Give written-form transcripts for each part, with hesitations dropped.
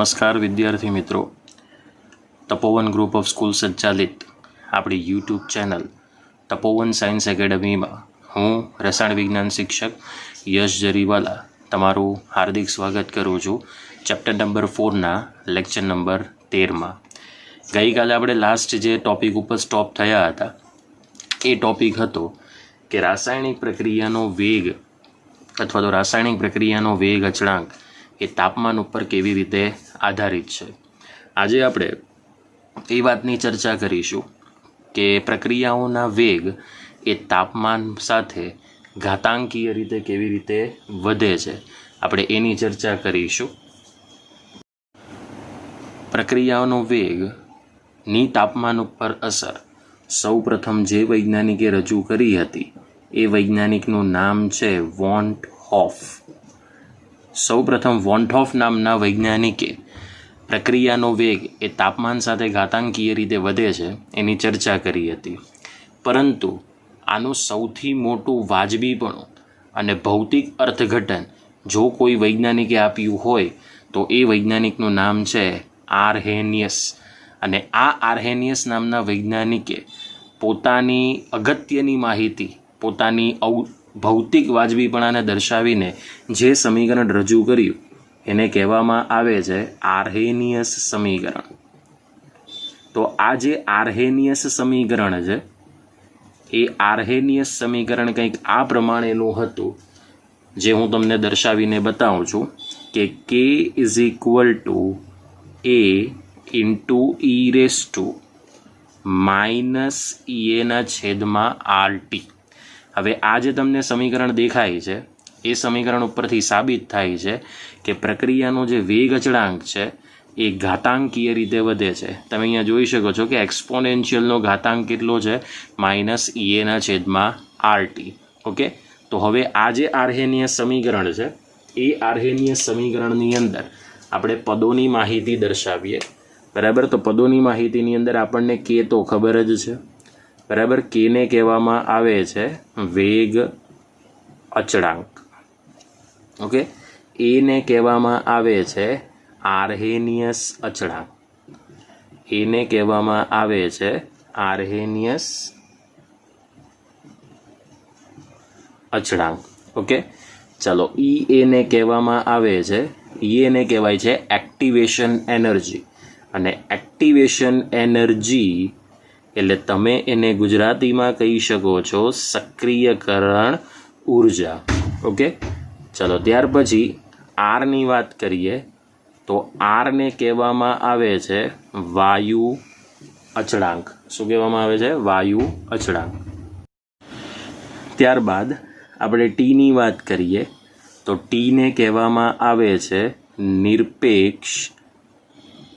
નમસ્કાર વિદ્યાર્થી મિત્રો, તપોવન ગ્રુપ ઓફ સ્કૂલ સંચાલિત આપણી યુટ્યુબ ચેનલ તપોવન સાયન્સ એકેડમીમાં હું રસાયણ વિજ્ઞાન શિક્ષક યશ જરીવાલા તમારું હાર્દિક સ્વાગત કરું છું. ચેપ્ટર નંબર 4ના લેક્ચર નંબર 13માં ગઈકાલે આપણે લાસ્ટ જે ટૉપિક ઉપર સ્ટોપ થયા હતા એ ટૉપિક હતો કે રાસાયણિક પ્રક્રિયાનો વેગ અથવા તો રાસાયણિક પ્રક્રિયાનો વેગ અચળાંક એ તાપમાન ઉપર કેવી રીતે આધારિત છે. આજે આપણે એ વાતની ચર્ચા કરીશું કે પ્રક્રિયાઓના વેગ એ તાપમાન સાથે ઘાતાંકીય રીતે કેવી રીતે વધે છે, આપણે એની ચર્ચા કરીશું. પ્રક્રિયાઓનો વેગની તાપમાન ઉપર અસર સૌપ્રથમ જે વૈજ્ઞાનિકે રજૂ કરી હતી એ વૈજ્ઞાનિકનું નામ છે વોન હોફ. સૌપ્રથમ વોન હોફ નામના વૈજ્ઞાનિકે પ્રક્રિયાનો વેગ એ તાપમાન સાથે ઘાતાંકીય રીતે વધે છે એની ચર્ચા કરી હતી. પરંતુ આનું સૌથી મોટું વાજબીપણું અને ભૌતિક અર્થઘટન જો કોઈ વૈજ્ઞાનિકે આપ્યું હોય તો એ વૈજ્ઞાનિકનું નામ છે આર્હેનિયસ. અને આ આર્હેનિયસ નામના વૈજ્ઞાનિકે પોતાની અગત્યની માહિતી, પોતાની ભૌતિક વાજબીપણાને દર્શાવીને જે સમીકરણ રજૂ કર્યું એને કહેવામાં આવે છે આર્હેનિયસ સમીકરણ. તો આ જે આર્હેનિયસ સમીકરણ છે એ આર્હેનિયસ સમીકરણ કંઈક આ પ્રમાણેનું હતું, જે હું તમને દર્શાવીને બતાવું છું કે K is equal two A into e raise to minus EA છેદમાં RT. હવે આ જે તમને સમીકરણ દેખાય છે એ સમીકરણ ઉપરથી સાબિત થાય છે કે પ્રક્રિયાનો જે વેગ અચળાંક છે એ ઘાતાંકીય રીતે વધે છે. તમે અહીંયા જોઈ શકો છો કે એક્સપોનેન્શિયલનો ઘાતાંક કેટલો છે? માઇનસ EA છેદમાં RT. ઓકે, તો હવે આ જે આર્હેનિયસ સમીકરણ છે એ આર્હેનિયસ સમીકરણની અંદર આપણે પદોની માહિતી દર્શાવીએ. બરાબર, તો પદોની માહિતીની અંદર આપણને કે તો ખબર જ છે. બરાબર, કેને કહેવામાં આવે છે વેગ અચળાંક. ઓકે, એને કહેવામાં આવે છે આર્હેનિયસ અચળાંક. એને કહેવામાં આવે છે આર્હેનિયસ અચળાંક. ઓકે, ચલો, એને કહેવામાં આવે છે, એને કહેવાય છે એક્ટિવેશન એનર્જી. અને એક્ટિવેશન એનર્જી એટલે તમે એને ગુજરાતીમાં કહી શકો છો સક્રિયકરણ ઉર્જા. ઓકે, ચલો, ત્યાર પછી આરની વાત કરીએ તો આરને કહેવામાં આવે છે વાયુ અચળાંક. શું કહેવામાં આવે છે? વાયુ અચળાંક. ત્યારબાદ આપણે ટીની વાત કરીએ તો ટીને કહેવામાં આવે છે નિરપેક્ષ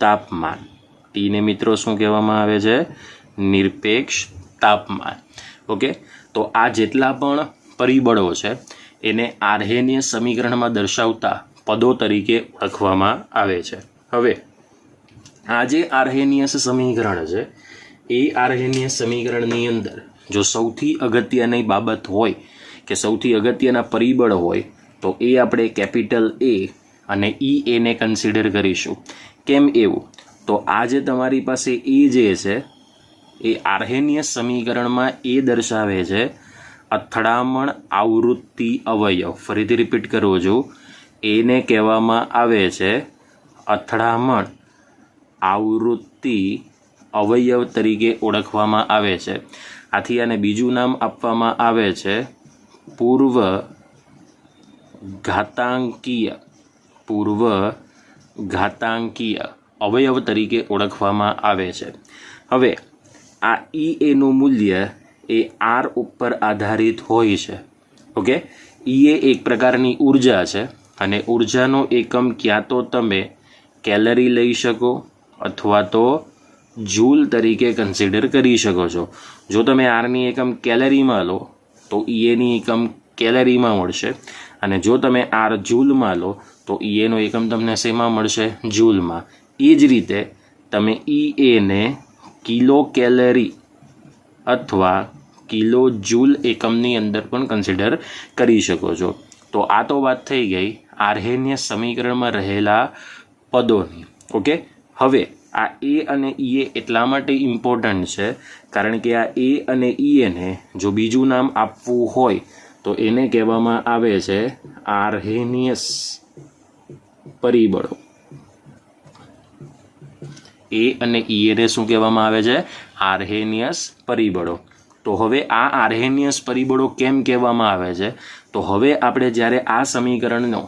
તાપમાન. ટીને મિત્રો શું કહેવામાં આવે છે? નિરપેક્ષ તાપમાન. ઓકે, તો આ જેટલા પણ પરિબળો છે એને આર્હેનિયસ સમીકરણમાં દર્શાવતા પદો તરીકે ઓળખવામાં આવે છે. હવે આ જે આર્હેનિયસ સમીકરણ છે એ આર્હેનિયસ સમીકરણની અંદર જો સૌથી અગત્યની બાબત હોય કે સૌથી અગત્યના પરિબળ હોય તો એ આપણે કેપિટલ A અને એને કન્સિડર કરીશું. કેમ એવું? તો આ જે તમારી પાસે એ જે છે એ આર્હેનિયસ સમીકરણમાં એ દર્શાવે છે અથડામણ આવૃત્તિ અવયવ. ફરીથી રિપીટ કરું છું, એને કહેવામાં આવે છે અથડામણ આવૃત્તિ અવયવ તરીકે ઓળખવામાં આવે છે. આથી આને બીજું નામ આપવામાં આવે છે પૂર્વ ઘાતાંકીય અવયવ તરીકે ઓળખવામાં આવે છે. હવે આ એનું મૂલ્ય એ આર ઉપર આધારિત હોય છે. ઓકે, એ એક પ્રકારની ઉર્જા છે અને ઉર્જાનો એકમ ક્યાં તો તમે કેલરી લઈ શકો અથવા તો જૂલ તરીકે કન્સિડર કરી શકો છો. જો તમે આરની એકમ કેલરીમાં લો તો એની એકમ કેલરીમાં મળશે, અને જો તમે આર જૂલમાં લો તો એનો એકમ તમને શેમાં મળશે? જૂલમાં. એ જ રીતે તમે એને કિલો કેલરી અથવા કિલો જૂલ એકમની અંદર પણ કન્સિડર કરી શકો છો. તો આ તો વાત થઈ ગઈ આર્હેનિયસ સમીકરણમાં રહેલા પદોની. ઓકે, હવે આ એ અને ઈએ એટલા માટે ઇમ્પોર્ટન્ટ છે કારણ કે આ એ અને ઈને જો બીજું નામ આપવું હોય તો એને કહેવામાં આવે છે આર્હેનિયસ પરિબળો. એ અને ઈને શું કહેવામાં આવે છે? આર્હેનિયસ પરિબળો. તો હવે આ આર્હેનિયસ પરિબળો કેમ કહેવામાં આવે છે? તો હવે આપણે જ્યારે આ સમીકરણનો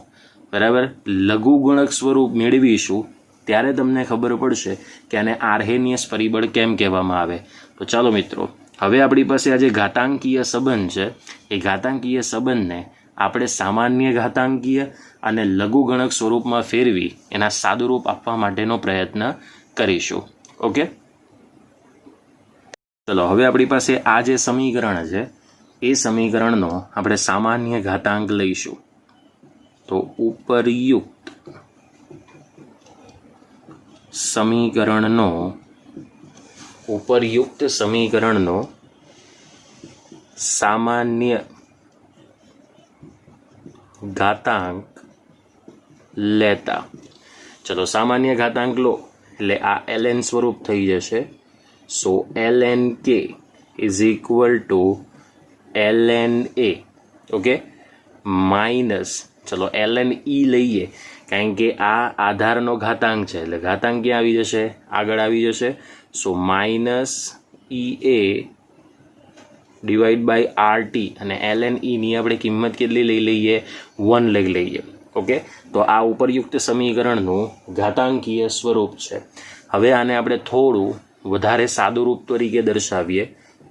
બરાબર લઘુગુણક સ્વરૂપ મેળવીશું ત્યારે તમને ખબર પડશે કે આને આર્હેનિયસ પરિબળ કેમ કહેવામાં આવે. તો ચાલો મિત્રો, હવે આપણી પાસે આ જે ઘાતાંકીય સંબંધ છે એ ઘાતાંકીય સંબંધને આપણે સામાન્ય ઘાતાંકીય અને લઘુગણક સ્વરૂપમાં ફેરવી એના સાદુરૂપ આપવા માટેનો પ્રયત્ન કરીશું. ઓકે, ચલો હવે આપણી પાસે આ જે સમીકરણ છે એ સમીકરણનો આપણે સામાન્ય ઘાતાંક લઈશું. તો ઉપરયુક્ત સમીકરણનો સામાન્ય ઘાતાંક લેતા, ચલો સામાન્ય ઘાતાંક લો એટલે આ ln સ્વરૂપ થઈ જશે. સો ln k is equal two ln a. Okay, minus ચલો ln e લઈએ કારણ કે આ આધારનો ઘાતાંક છે એટલે ઘાતાંક ક્યાં આવી જશે? આગળ આવી જશે. So minus ea divide by RT અને ln e ની આપણે કિંમત કેટલી લઈ લઈએ? 1 લઈ લઈએ. ઓકે, તો આ ઉપરયુક્ત સમીકરણનું ઘાતાંકીય સ્વરૂપ છે. હવે આને આપણે થોડું વધારે સાદું રૂપ તરીકે દર્શાવીએ.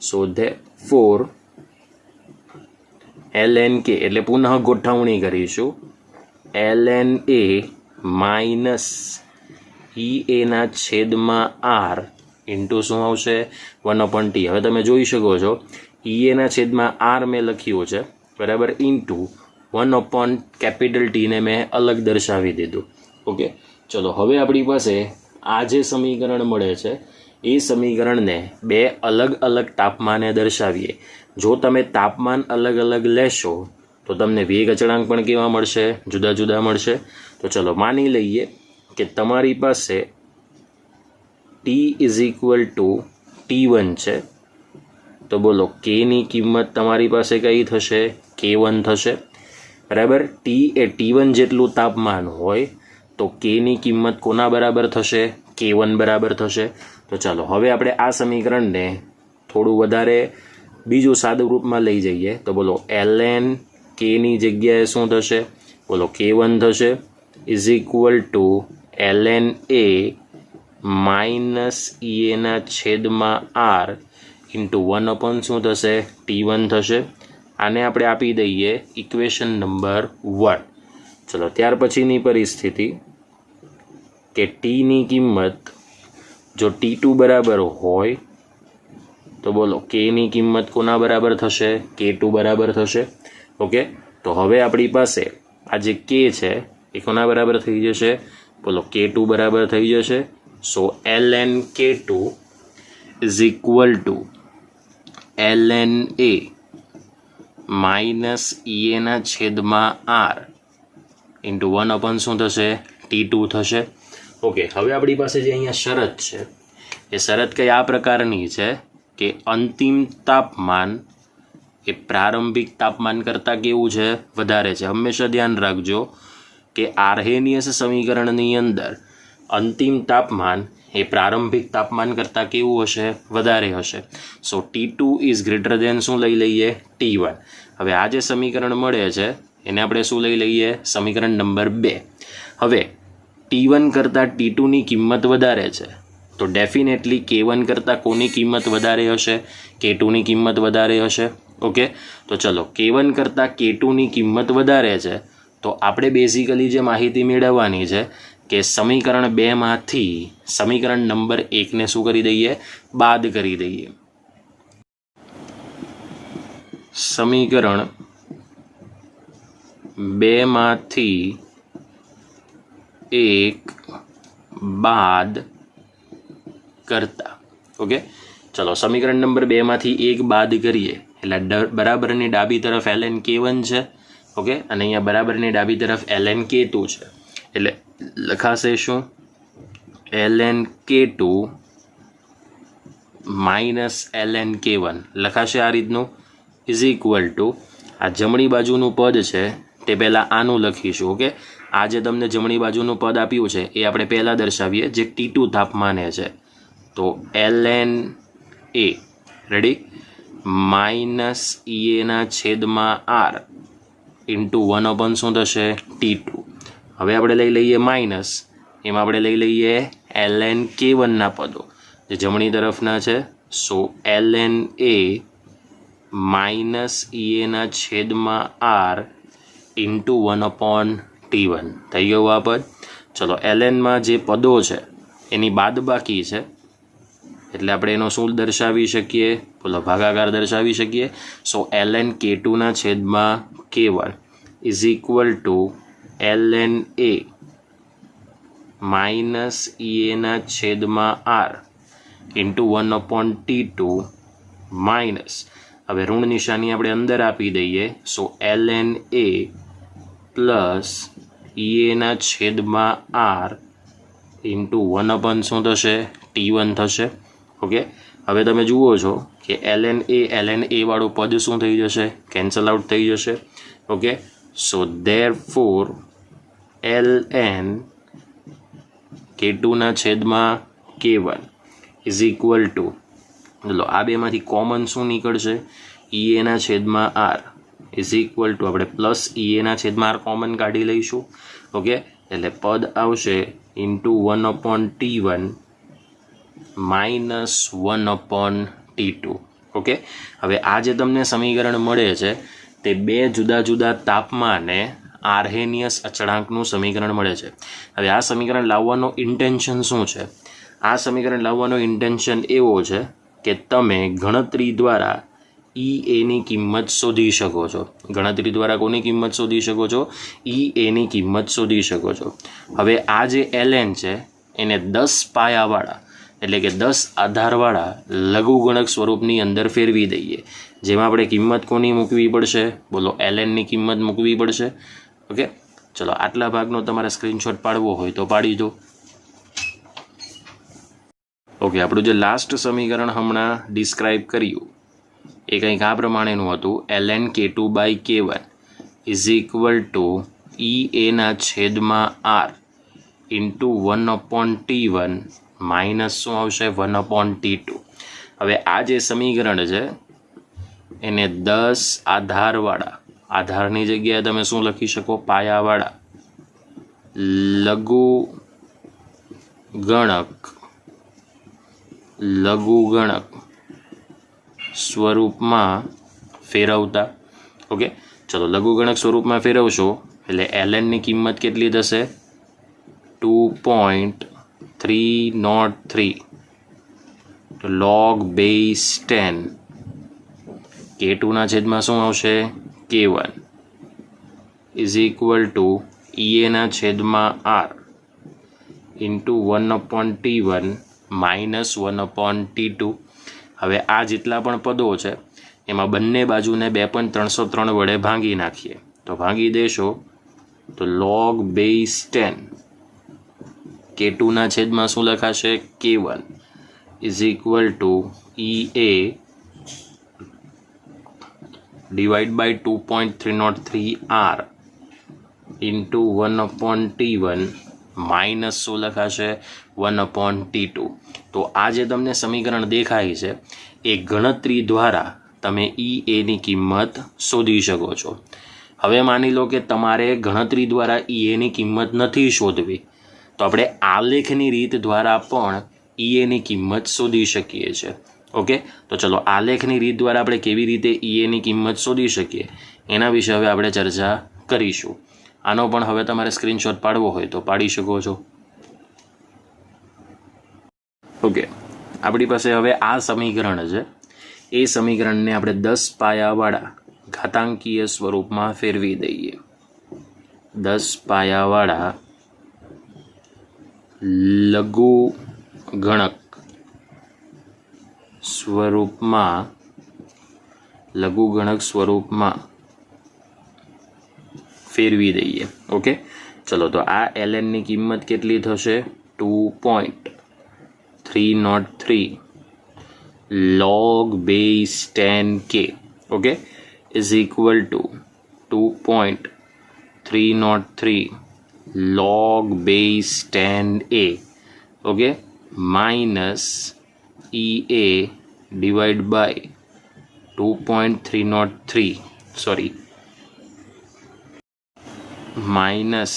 સો ધેરફોર ln k એટલે પુનઃ ગોઠવણી કરીશું. ln a માઇનસ ea ના છેદમાં r ઇન્ટુ શું આવશે? 1/t. હવે તમે જોઈ શકો છો ea ના છેદમાં r મેં લખ્યું છે બરાબર, ઇન્ટુ 1/T ને મેં અલગ દર્શાવી દીધું. ઓકે, ચલો હવે આપણી પાસે આ જે સમીકરણ મળે છે એ સમીકરણને બે અલગ અલગ તાપમાને દર્શાવીએ. જો તમે તાપમાન અલગ અલગ લેશો તો તમને વેગ અચળાંક પણ કેવા મળશે? જુદા જુદા મળશે. તો ચલો માની લઈએ કે તમારી પાસે T is equal two T1 છે. તો બોલો Kની કિંમત તમારી પાસે કઈ થશે? K1 થશે બરાબર. T એ T1 જેટલું તાપમાન હોય તો Kની કિંમત કોના બરાબર થશે? K1 બરાબર થશે. તો ચાલો હવે આપણે આ સમીકરણને થોડું વધારે બીજું સાદું રૂપમાં લઈ જઈએ. તો બોલો ln Kની જગ્યાએ શું થશે? બોલો K1 થશે is equal two ln a minus ea ના છેદમાં r ઇન્ટુ 1 શું થશે? T1 થશે. આને આપણે આપી દઈએ ઇક્વેશન નંબર 1. ચલો ત્યાર પછીની પરિસ્થિતિ કે Tની કિંમત જો T2 બરાબર હોય તો બોલો Kની કિંમત કોના બરાબર થશે? K2 બરાબર થશે. ઓકે, તો હવે આપણી પાસે આ જે K છે એ કોના બરાબર થઈ જશે? બોલો K2 બરાબર થઈ જશે. સો ln K2 is equal two ln a minus ea ના છેદમાં r ઇન્ટુ 1 શું થશે? T2 થશે. ઓકે, હવે આપણી પાસે જે અહીંયા શરત છે એ શરત કઈ આ પ્રકારની છે કે અંતિમ તાપમાન એ પ્રારંભિક તાપમાન કરતાં કેવું છે? વધારે છે. હંમેશા ધ્યાન રાખજો કે આર્હેનિયસ સમીકરણની અંદર અંતિમ તાપમાન એ પ્રારંભિક તાપમાન કરતાં કેવું હશે? વધારે હશે. સો T2 ઇઝ ગ્રેટર દેન શું લઈ લઈએ? T1. હવે આ જે સમીકરણ મળે છે એને આપણે શું લઈ લઈએ? સમીકરણ નંબર 2. હવે T1 કરતાં T2ની કિંમત વધારે છે તો ડેફિનેટલી K1 કરતાં કોની કિંમત વધારે હશે? K2ની કિંમત વધારે હશે. ઓકે, તો ચલો K1 કરતાં K2ની કિંમત વધારે છે તો આપણે બેઝિકલી જે માહિતી મેળવવાની છે કે સમીકરણ 2માંથી સમીકરણ નંબર 1ને શું કરી દઈએ? બાદ કરી દઈએ. સમીકરણ 2માંથી 1 બાદ કરતા. ઓકે, ચલો સમીકરણ નંબર 2માંથી 1 બાદ કરીએ એટલે બરાબરની ડાબી તરફ ln K1 છે. ઓકે, અને અહીંયા બરાબરની ડાબી તરફ ln K2 છે એટલે લખાશે શું? ln k2 minus ln k1 લખાશે આ રીતનું ઇઝ ઇક્વલ ટુ આ જમણી બાજુનું પદ છે તે પહેલાં આનું લખીશું. ઓકે, આ જે તમને જમણી બાજુનું પદ આપ્યું છે એ આપણે પહેલાં દર્શાવીએ જે T2 તાપમાને છે. તો ln a ready minus EA છેદમાં R ઇન્ટુ 1 શું થશે T2. હવે આપણે લઈ લઈએ માઇનસ, એમાં આપણે લઈ લઈએ ln k1 પદો જે જમણી તરફના છે. સો ln a માઇનસ EA છેદમાં R ઇન્ટુ 1/T1 થઈ ગયું આ પદ. ચલો lnમાં જે પદો છે એની બાદબાકી છે એટલે આપણે એનો શું દર્શાવી શકીએ, બોલો ભાગાકાર દર્શાવી શકીએ. સો ln k2 છેદમાં k1 is equal two ln a minus EA છેદમાં R ઇન્ટુ 1/T2 માઇનસ, હવે ઋણ નિશાની આપણે અંદર આપી દઈએ. સો ln a પ્લસ EA છેદમાં R ઇન્ટુ 1 શું થશે T1 થશે. ઓકે, હવે તમે જુઓ છો કે ln a વાળું પદ શું થઈ જશે, કેન્સલ આઉટ થઈ જશે. Okay, so therefore ln k2 છેદમાં k1 ઇઝ ઇક્વલ ટુ, ચલો આ બેમાંથી કોમન શું નીકળશે, EA છેદમાં R ઇઝ ઇક્વલ ટુ આપણે પ્લસ EA છેદમાં R કોમન કાઢી લઈશું. ઓકે, એટલે પદ આવશે into 1/T1 minus 1/T2. Okay, હવે આ જે તમને સમીકરણ મળે છે તે બે જુદા જુદા તાપમાને આર્હેનિયસ અચળાંકનું સમીકરણ મળે છે. હવે આ સમીકરણ લાવવાનો ઇન્ટેન્શન શું છે, આ સમીકરણ લાવવાનો ઇન્ટેન્શન એવો છે કે તમે ગણતરી દ્વારા EAની કિંમત શોધી શકો છો. ગણતરી દ્વારા કોની કિંમત શોધી શકો છો, EAની કિંમત શોધી શકો છો. હવે આ જે ln છે એને 10 પાયાવાળા એટલે કે 10 આધારવાળા લઘુગણક સ્વરૂપની અંદર ફેરવી દઈએ, જેમાં આપણે કિંમત કોની મૂકવી પડશે, બોલો lnની કિંમત મૂકવી પડશે. ઓકે, ચલો આટલા ભાગનો તમારે સ્ક્રીનશોટ પાડવો હોય તો પાડી દો. ઓકે, આપણું જે લાસ્ટ સમીકરણ હમણાં ડિસ્ક્રાઇબ કર્યું એ કંઈક આ પ્રમાણેનું હતું. ln k2/k1 is equal to EA છેદમાં R ઇન્ટુ 1/T1 માઇનસ શું આવશે 1/T2. હવે આ જે સમીકરણ છે એને 10 આધારવાળા, આધારની જગ્યાએ તમે શું લખી શકો, પાયાવાળા લઘુગણક સ્વરૂપમાં ફેરવતા. ઓકે, ચલો લઘુગણક સ્વરૂપમાં ફેરવશો એટલે lnની કિંમત કેટલી થશે 2.303 log base 10 k2 છેદમાં શું આવશે k1 is equal to EA છેદમાં R into 1/T1 minus 1/T2. હવે આ જેટલા પણ પદો છે એમાં બંને બાજુને 2.303 વડે ભાંગી નાખીએ તો ભાંગી દેશો તો log base 10 k2 છેદમાં શું લખાશે k1 is equal to EA divide by 2.303 R into 1/T1 minus શું લખાશે 1/T2. તો આ જે તમને સમીકરણ દેખાય છે એ ગણતરી દ્વારા તમે EAની કિંમત શોધી શકો છો. હવે માની લો કે તમારે ગણતરી દ્વારા EAની કિંમત નથી શોધવી તો આપણે આલેખની રીત દ્વારા પણ EAની કિંમત શોધી શકીએ છીએ. ઓકે, તો ચલો આલેખની રીત દ્વારા આપણે કેવી રીતે EAની કિંમત શોધી શકીએ એના વિશે હવે આપણે ચર્ચા કરીશું. આનો પણ હવે તમારે સ્ક્રીનશોટ પાડવો હોય તો પાડી શકો છો. ઓકે, આપણી પાસે હવે આ સમીકરણ છે, એ સમીકરણને આપણે 10 પાયાવાળા ઘાતાંકીય સ્વરૂપમાં ફેરવી દઈએ. 10 પાયાવાળા લઘુગણક સ્વરૂપમાં ફેરવી દઈએ. ઓકે, ચલો તો આ lnની કિંમત કેટલી થશે 2.303 log base 10k, okay, is equal to 2.303 log base 10a, okay, minus EA divided by 2.303 minus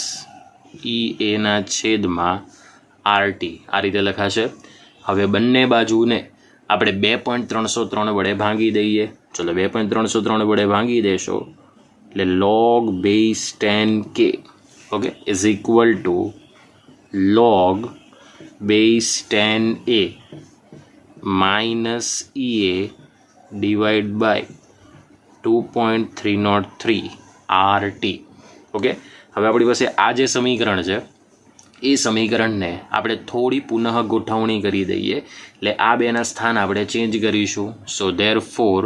EA છેદમાં RT આ રીતે લખાશે. હવે બંને બાજુને આપણે 2.303 વડે ભાંગી દઈએ. ચલો 2.303 વડે ભાંગી દેશો એટલે log base 10k, okay, is equal to log base 10a minus EA divided by 2.303 RT, okay. હવે આપણી પાસે આ જે સમીકરણ છે એ સમીકરણને આપણે થોડી પુનઃ ગોઠવણી કરી દઈએ એટલે આ બેના સ્થાન આપણે ચેન્જ કરીશું. સો therefore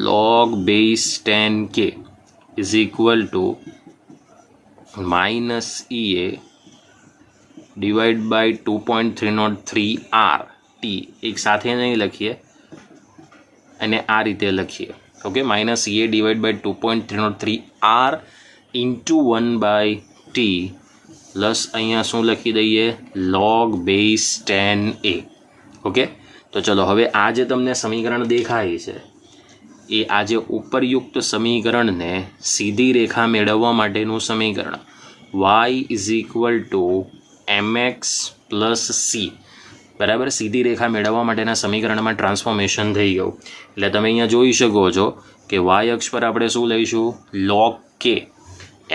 log base 10k is equal to minus EA divided by 2.303 RT, એક સાથે નહીં લખીએ અને આ રીતે લખીએ, okay, minus EA divide by 2.303 R into 1/T plus અહીંયા શું લખી દઈએ log base 10a, ઓકે. તો ચલો હવે આ જે તમને સમીકરણ દેખાય છે એ આ જે ઉપરયુક્ત સમીકરણને સીધી રેખા મેળવવા માટેનું સમીકરણ y is equal two mx plus c, બરાબર, સીધી રેખા મેળવવા માટેના સમીકરણમાં ટ્રાન્સફોર્મેશન થઈ ગયું. એટલે તમે અહીંયા જોઈ શકો છો કે વાય અક્ષ પર આપણે શું લઈશું log k,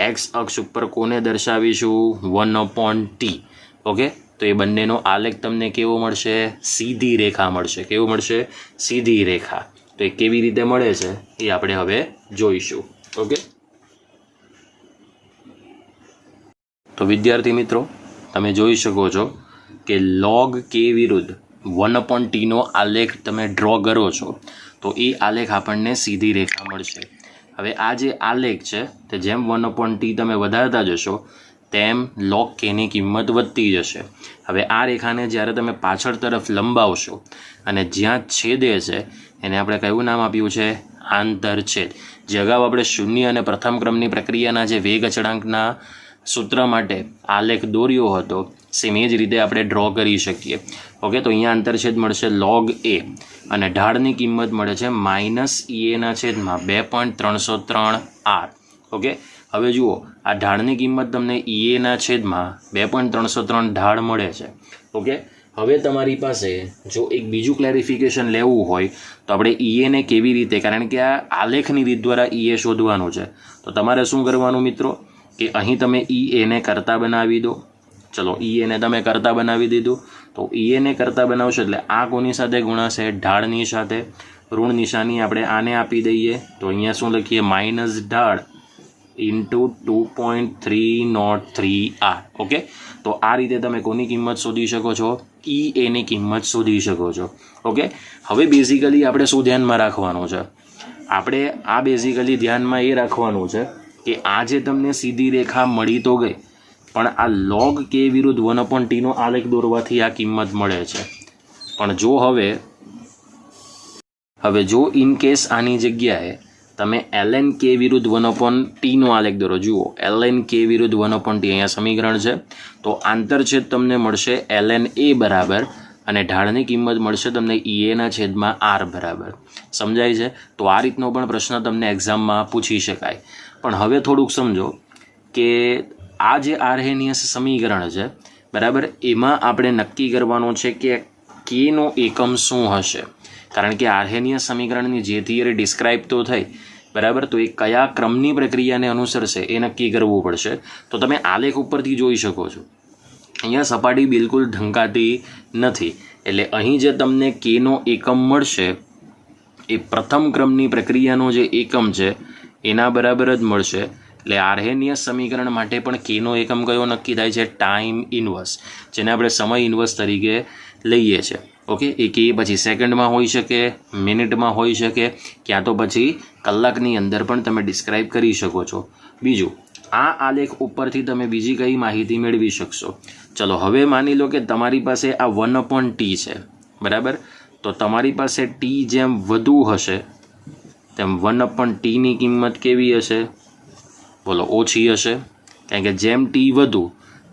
એક્સ અક્ષ ઉપર કોને દર્શાવીશું 1/t, ઓકે. તો એ બંનેનો આલેખ તમને કેવો મળશે સીધી રેખા મળશે. કેવું મળશે સીધી રેખા. તો એ કેવી રીતે મળે છે એ આપણે હવે જોઈશું, ઓકે. તો વિદ્યાર્થી મિત્રો તમે જોઈ શકો છો કે log k વિરુદ્ધ 1/t નો આલેખ તમે ડ્રો કરો છો તો એ આલેખ આપણને સીધી રેખા મળશે. હવે આ જે આલેખ છે તે જેમ 1/t તમે વધારતા જશો તેમ log k ની કિંમત વધતી જશે. હવે આ રેખાને જ્યારે તમે પાછળ તરફ લંબાવશો અને જ્યાં છેદે છે એને આપણે કયું નામ આપ્યું છે આંતરછેદ. જે અગાઉ આપણે શૂન્ય અને પ્રથમ ક્રમની પ્રક્રિયાના જે વેગ અચળાંકના સૂત્ર માટે આલેખ દોર્યો હતો સેમ એ જ રીતે આપણે ડ્રો કરી શકીએ, ઓકે. તો અહીંયા આંતરછેદ મળશે log a અને ઢાળની કિંમત મળે છે માઇનસ EA છેદમાં 2.303 R, ઓકે. હવે જુઓ આ ઢાળની કિંમત તમને EA છેદમાં 2.303 ઢાળ મળે છે, ઓકે. હવે તમારી પાસે જો એક બીજું ક્લેરિફિકેશન લેવું હોય તો આપણે EA ને કેવી રીતે, કારણ કે આ આલેખની રીત દ્વારા EA શોધવાનું છે, તો તમારે શું કરવાનું મિત્રો કે અહીં તમે EA ને કરતા બનાવી દો. ચલો EA ને તમે કરતા બનાવી દીધું તો EA ને કરતા બનાવશો એટલે આ કોની સાથે ગુણાશે ઢાળની સાથે. ઋણ નિશાની આપણે આને આપી દઈએ તો અહીંયા શું લખીએ માઇનસ ઢાળ ઇન્ટુ 2.303 R, ઓકે. તો આ રીતે તમે કોની કિંમત શોધી શકો છો EA ની કિંમત શોધી શકો છો, ઓકે. હવે બેઝિકલી આપણે શું ધ્યાનમાં રાખવાનું છે, આપણે આ બેઝિકલી ધ્યાનમાં એ રાખવાનું છે કે આ જે તમને સીધી રેખા મળી તો ગઈ પણ આ log k વિરુદ્ધ 1/t નો આલેખ દોરવાથી આ કિંમત મળે છે. પણ જો હવે જો ઇન કેસ આની જગ્યાએ તમે ln k વિરુદ્ધ 1/t નો આલેખ દોરો, જુઓ ln k વિરુદ્ધ 1/t અહીંયા સમીકરણ છે, તો આંતરછેદ તમને મળશે ln a બરાબર અને ઢાળની કિંમત મળશે તમને EA છેદમાં R બરાબર. સમજાય છે? તો આ રીતનો પણ પ્રશ્ન તમને એક્ઝામમાં પૂછી શકાય. પણ હવે થોડુંક સમજો કે આ જે આર્હેનિયસ સમીકરણ છે બરાબર, એમાં આપણે નક્કી કરવાનું છે કે k નો એકમ શું હશે. કારણ કે આર્હેનિયસ સમીકરણની જે થિયરી ડિસ્ક્રાઇબ તો થઈ બરાબર, તો એ કયા ક્રમની પ્રક્રિયાને અનુસરશે એ નક્કી કરવું પડશે. તો તમે આલેખ ઉપરથી જોઈ શકો છો અહીંયા સપાટી બિલકુલ ઢંકાતી નથી, એટલે અહીં જે તમને k નો એકમ મળશે એ પ્રથમ ક્રમની પ્રક્રિયાનો જે એકમ છે એના બરાબર જ મળશે. એટલે આર્હેનિયસ સમીકરણ માટે પણ k નો એકમ કયો નક્કી થાય છે ટાઈમ ઇન્વર્સ, જેને આપણે સમય ઇન્વર્સ તરીકે લઈએ છીએ, ઓકે. એ k પછી સેકન્ડમાં હોઈ શકે, મિનિટમાં હોઈ શકે, ક્યાં તો પછી કલાકની અંદર પણ તમે ડિસ્ક્રાઇબ કરી શકો છો. બીજું આ આલેખ ઉપરથી તમે બીજી કઈ માહિતી મેળવી શકશો? ચલો હવે માની લો કે તમારી પાસે આ 1/t છે, બરાબર? તો તમારી પાસે t જેમ વધુ હશે તેમ 1/t ની કિંમત કેવી હશે? બોલો, ઓછી હશે, કારણ કે જેમ t વધુ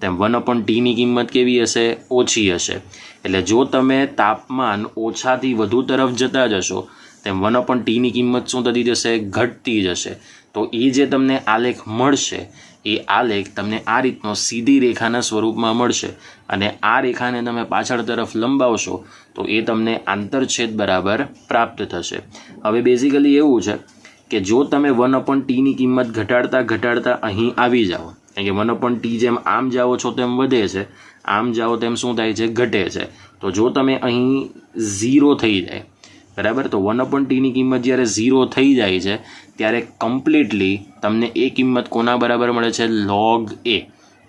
તેમ 1/t ની કિંમત કેવી હશે? ઓછી હશે. એટલે જો તમે તાપમાન ઓછાથી વધુ તરફ જતા જશો તેમ 1/t ની કિંમત શું થતી જશે? ઘટતી જશે. તો એ જે તમને આલેખ મળશે એ આલેખ તમને આ રીતનો સીધી રેખાના સ્વરૂપમાં મળશે અને આ રેખાને તમે પાછળ તરફ લંબાવશો તો એ તમને આંતરછેદ બરાબર પ્રાપ્ત થશે. હવે બેઝિકલી એવું છે કે જો તમે 1/t ની કિંમત ઘટાડતા અહીં આવી જાઓ, કારણ કે 1/t જેમ આમ જાઓ છો તેમ વધે છે, આમ જાઓ તેમ શું થાય છે? ઘટે છે. તો જો તમે અહીં 0 થઈ જાય, બરાબર, તો 1/t ની કિંમત જ્યારે 0 થઈ જાય છે ત્યારે કમ્પ્લીટલી તમને એ કિંમત કોના બરાબર મળે છે? log a.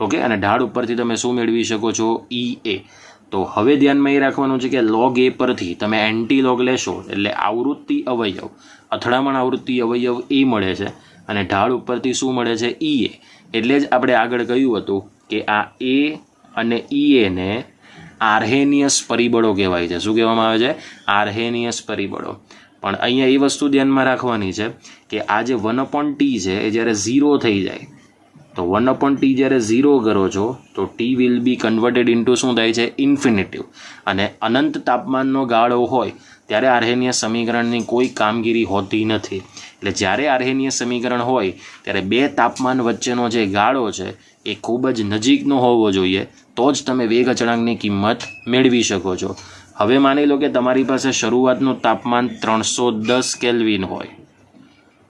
ઓકે, અને ઢાળ ઉપરથી તમે શું મેળવી શકો છો? EA. તો હવે ધ્યાનમાં એ રાખવાનું છે કે log a પરથી તમે એન્ટી લોગ લેશો એટલે આવૃત્તિ અવયવ, અથડામણ આવૃત્તિ અવયવ એ મળે છે અને ઢાળ ઉપરથી શું મળે છે? EA. એટલે જ આપણે આગળ કહ્યું હતું કે આ a અને EA ને આર્હેનિયસ પરિબળો કહેવાય છે. શું કહેવામાં આવે છે? આર્હેનિયસ પરિબળો. પણ અહીંયા એ વસ્તુ ધ્યાનમાં રાખવાની છે કે આ જે 1/t છે એ જ્યારે 0 થઈ જાય તો 1/t જ્યારે 0 કરો છો તો t will be converted into શું થાય છે? ઇન્ફિનિટિવ. અને અનંત તાપમાનનો ગાળો હોય ત્યારે આર્હેનિયસ સમીકરણની કોઈ કામગીરી હોતી નથી. એટલે જ્યારે આર્હેનિયસ સમીકરણ હોય ત્યારે બે તાપમાન વચ્ચેનો જે ગાળો છે એ ખૂબ જ નજીકનો હોવો જોઈએ, તો જ તમે વેગ અચળાંકની કિંમત મેળવી શકો છો. હવે માની લો કે તમારી પાસે શરૂઆતનું તાપમાન 310 કેલ્વિન હોય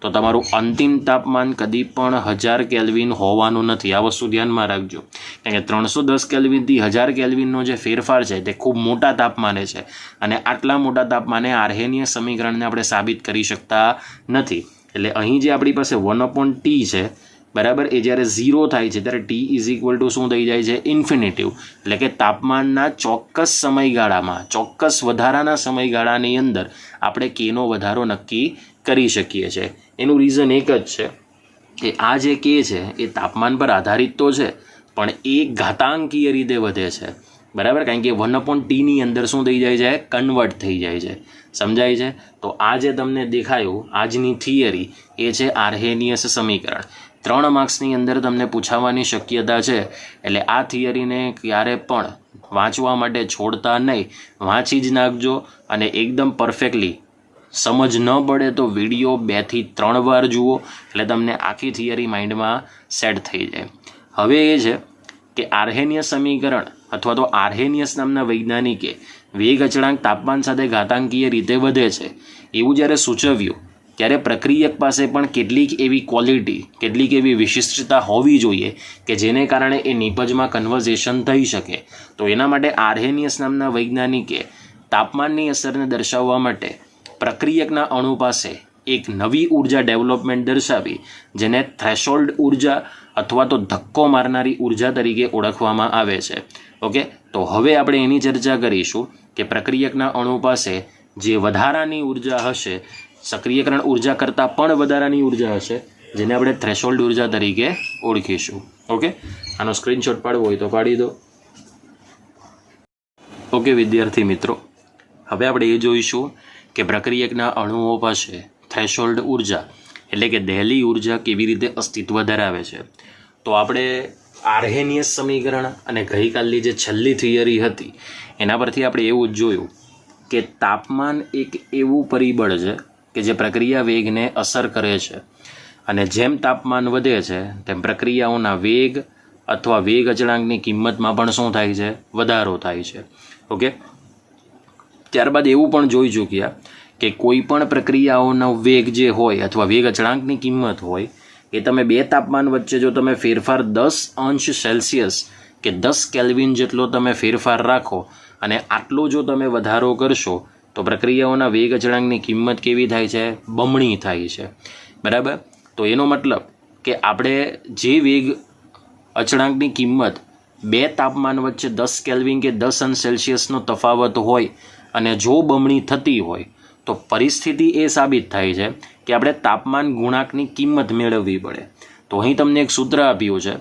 તો તમારું અંતિમ તાપમાન કદી પણ 1000 કેલ્વિન હોવાનું નથી. આ વસ્તુ ધ્યાનમાં રાખજો, કારણ કે 310 કેલ્વિનથી 1000 કેલ્વિનનો જે ફેરફાર છે તે ખૂબ મોટા તાપમાને છે અને આટલા મોટા તાપમાને આર્હેનિયસ સમીકરણને આપણે સાબિત કરી શકતા નથી. એટલે અહીં જે આપણી પાસે 1/t છે, બરાબર, એ જ્યારે 0 થાય છે ત્યારે t ઇઝ ઇક્વલ ટુ શું થઈ જાય છે? ઇન્ફિનિટિવ. એટલે કે તાપમાનના ચોક્કસ સમયગાળામાં, ચોક્કસ વધારાના સમયગાળાની અંદર આપણે kનો વધારો નક્કી કરી શકીએ છીએ. એનું રીઝન એક જ છે કે આ જે k છે એ તાપમાન પર આધારિત તો છે પણ એ ઘાતાંકીય રીતે વધે છે, બરાબર, કારણ કે 1/t ની અંદર શું થઈ જાય છે? કન્વર્ટ થઈ જાય છે. સમજાય છે? તો આ જે તમને દેખાયું આજની થિયરી એ છે આર્હેનિયસ સમીકરણ. 3 માર્ક્સની અંદર તમને પૂછાવાની શક્યતા છે. એટલે આ થિયરીને ક્યારે પણ વાંચવા માટે છોડતા નહીં, વાંચી જ નાખજો અને એકદમ પરફેક્ટલી સમજ ન પડે તો વિડીયો 2 થી 3 વાર જુઓ એટલે તમને આખી થિયરી માઇન્ડમાં સેટ થઈ જાય. હવે એ છે કે આર્હેનિયસ સમીકરણ અથવા તો આર્હેનિયસ નામના વૈજ્ઞાનિકે વેગ અચળાંક તાપમાન સાથે ઘાતાંકીય રીતે વધે છે એવું જ્યારે સૂચવ્યું ત્યારે પ્રક્રિયક પાસે પણ કેટલીક એવી ક્વોલિટી, કેટલીક એવી વિશિષ્ટતા હોવી જોઈએ કે જેને કારણે એ નિપજમાં કન્વર્ઝેશન થઈ શકે. તો એના માટે આર્હેનિયસ નામના વૈજ્ઞાનિકે તાપમાનની અસરને દર્શાવવા માટે પ્રક્રિયકના અણુ પાસે એક નવી ઉર્જા ડેવલપમેન્ટ દર્શાવી જેને થ્રેશોલ્ડ ઉર્જા અથવા તો ધક્કો મારનારી ઉર્જા તરીકે ઓળખવામાં આવે છે. ઓકે, તો હવે આપણે એની ચર્ચા કરીશું કે પ્રક્રિયકના અણુ પાસે જે વધારાની ઉર્જા હશે, સક્રિયકરણ ઉર્જા કરતાં પણ વધારાની ઉર્જા હશે જેને આપણે થ્રેશોલ્ડ ઉર્જા તરીકે ઓળખીશું. ઓકે, આનો સ્ક્રીનશોટ પાડવો હોય તો પાડી દો. ઓકે વિદ્યાર્થી મિત્રો, હવે આપણે એ જોઈશું કે પ્રક્રિયકના અણુઓ પાસે થ્રેશોલ્ડ ઉર્જા એટલે કે દહેલી ઉર્જા કેવી રીતે અસ્તિત્વ ધરાવે છે. તો આપણે આર્હેનિયસ સમીકરણ અને ગઈકાલની જે છેલ્લી થિયરી હતી એના પરથી આપણે એવું જ જોયું કે તાપમાન એક એવું પરિબળ છે કે જે પ્રક્રિયા વેગને અસર કરે છે અને જેમ તાપમાન વધે છે તેમ પ્રક્રિયાઓના વેગ અથવા વેગ અચળાંકની કિંમતમાં પણ શું થાય છે? વધારો થાય છે. ઓકે, ત્યારબાદ એવું પણ જોઈ ચૂક્યા કે કોઈ પણ પ્રક્રિયાઓનો વેગ જે હોય અથવા વેગ અચળાંકની કિંમત હોય એ તમે બે તાપમાન વચ્ચે જો તમે ફેરફાર 10°C કે 10 કેલ્વિન જેટલો તમે ફેરફાર રાખો અને આટલો જો તમે વધારો કરશો તો પ્રક્રિયાઓના વેગ અચળાંકની કિંમત કેવી થાય છે? બમણી થાય છે, બરાબર. તો એનો મતલબ કે આપણે જે વેગ અચળાંકની કિંમત બે તાપમાન વચ્ચે 10 કેલ્વિન કે 10°C તફાવત હોય અને જો બમણી થતી હોય તો પરિસ્થિતિ એ સાબિત થાય છે કે આપણે તાપમાન ગુણાંકની કિંમત મેળવવી પડે. તો અહીં તમને એક સૂત્ર આપ્યું છે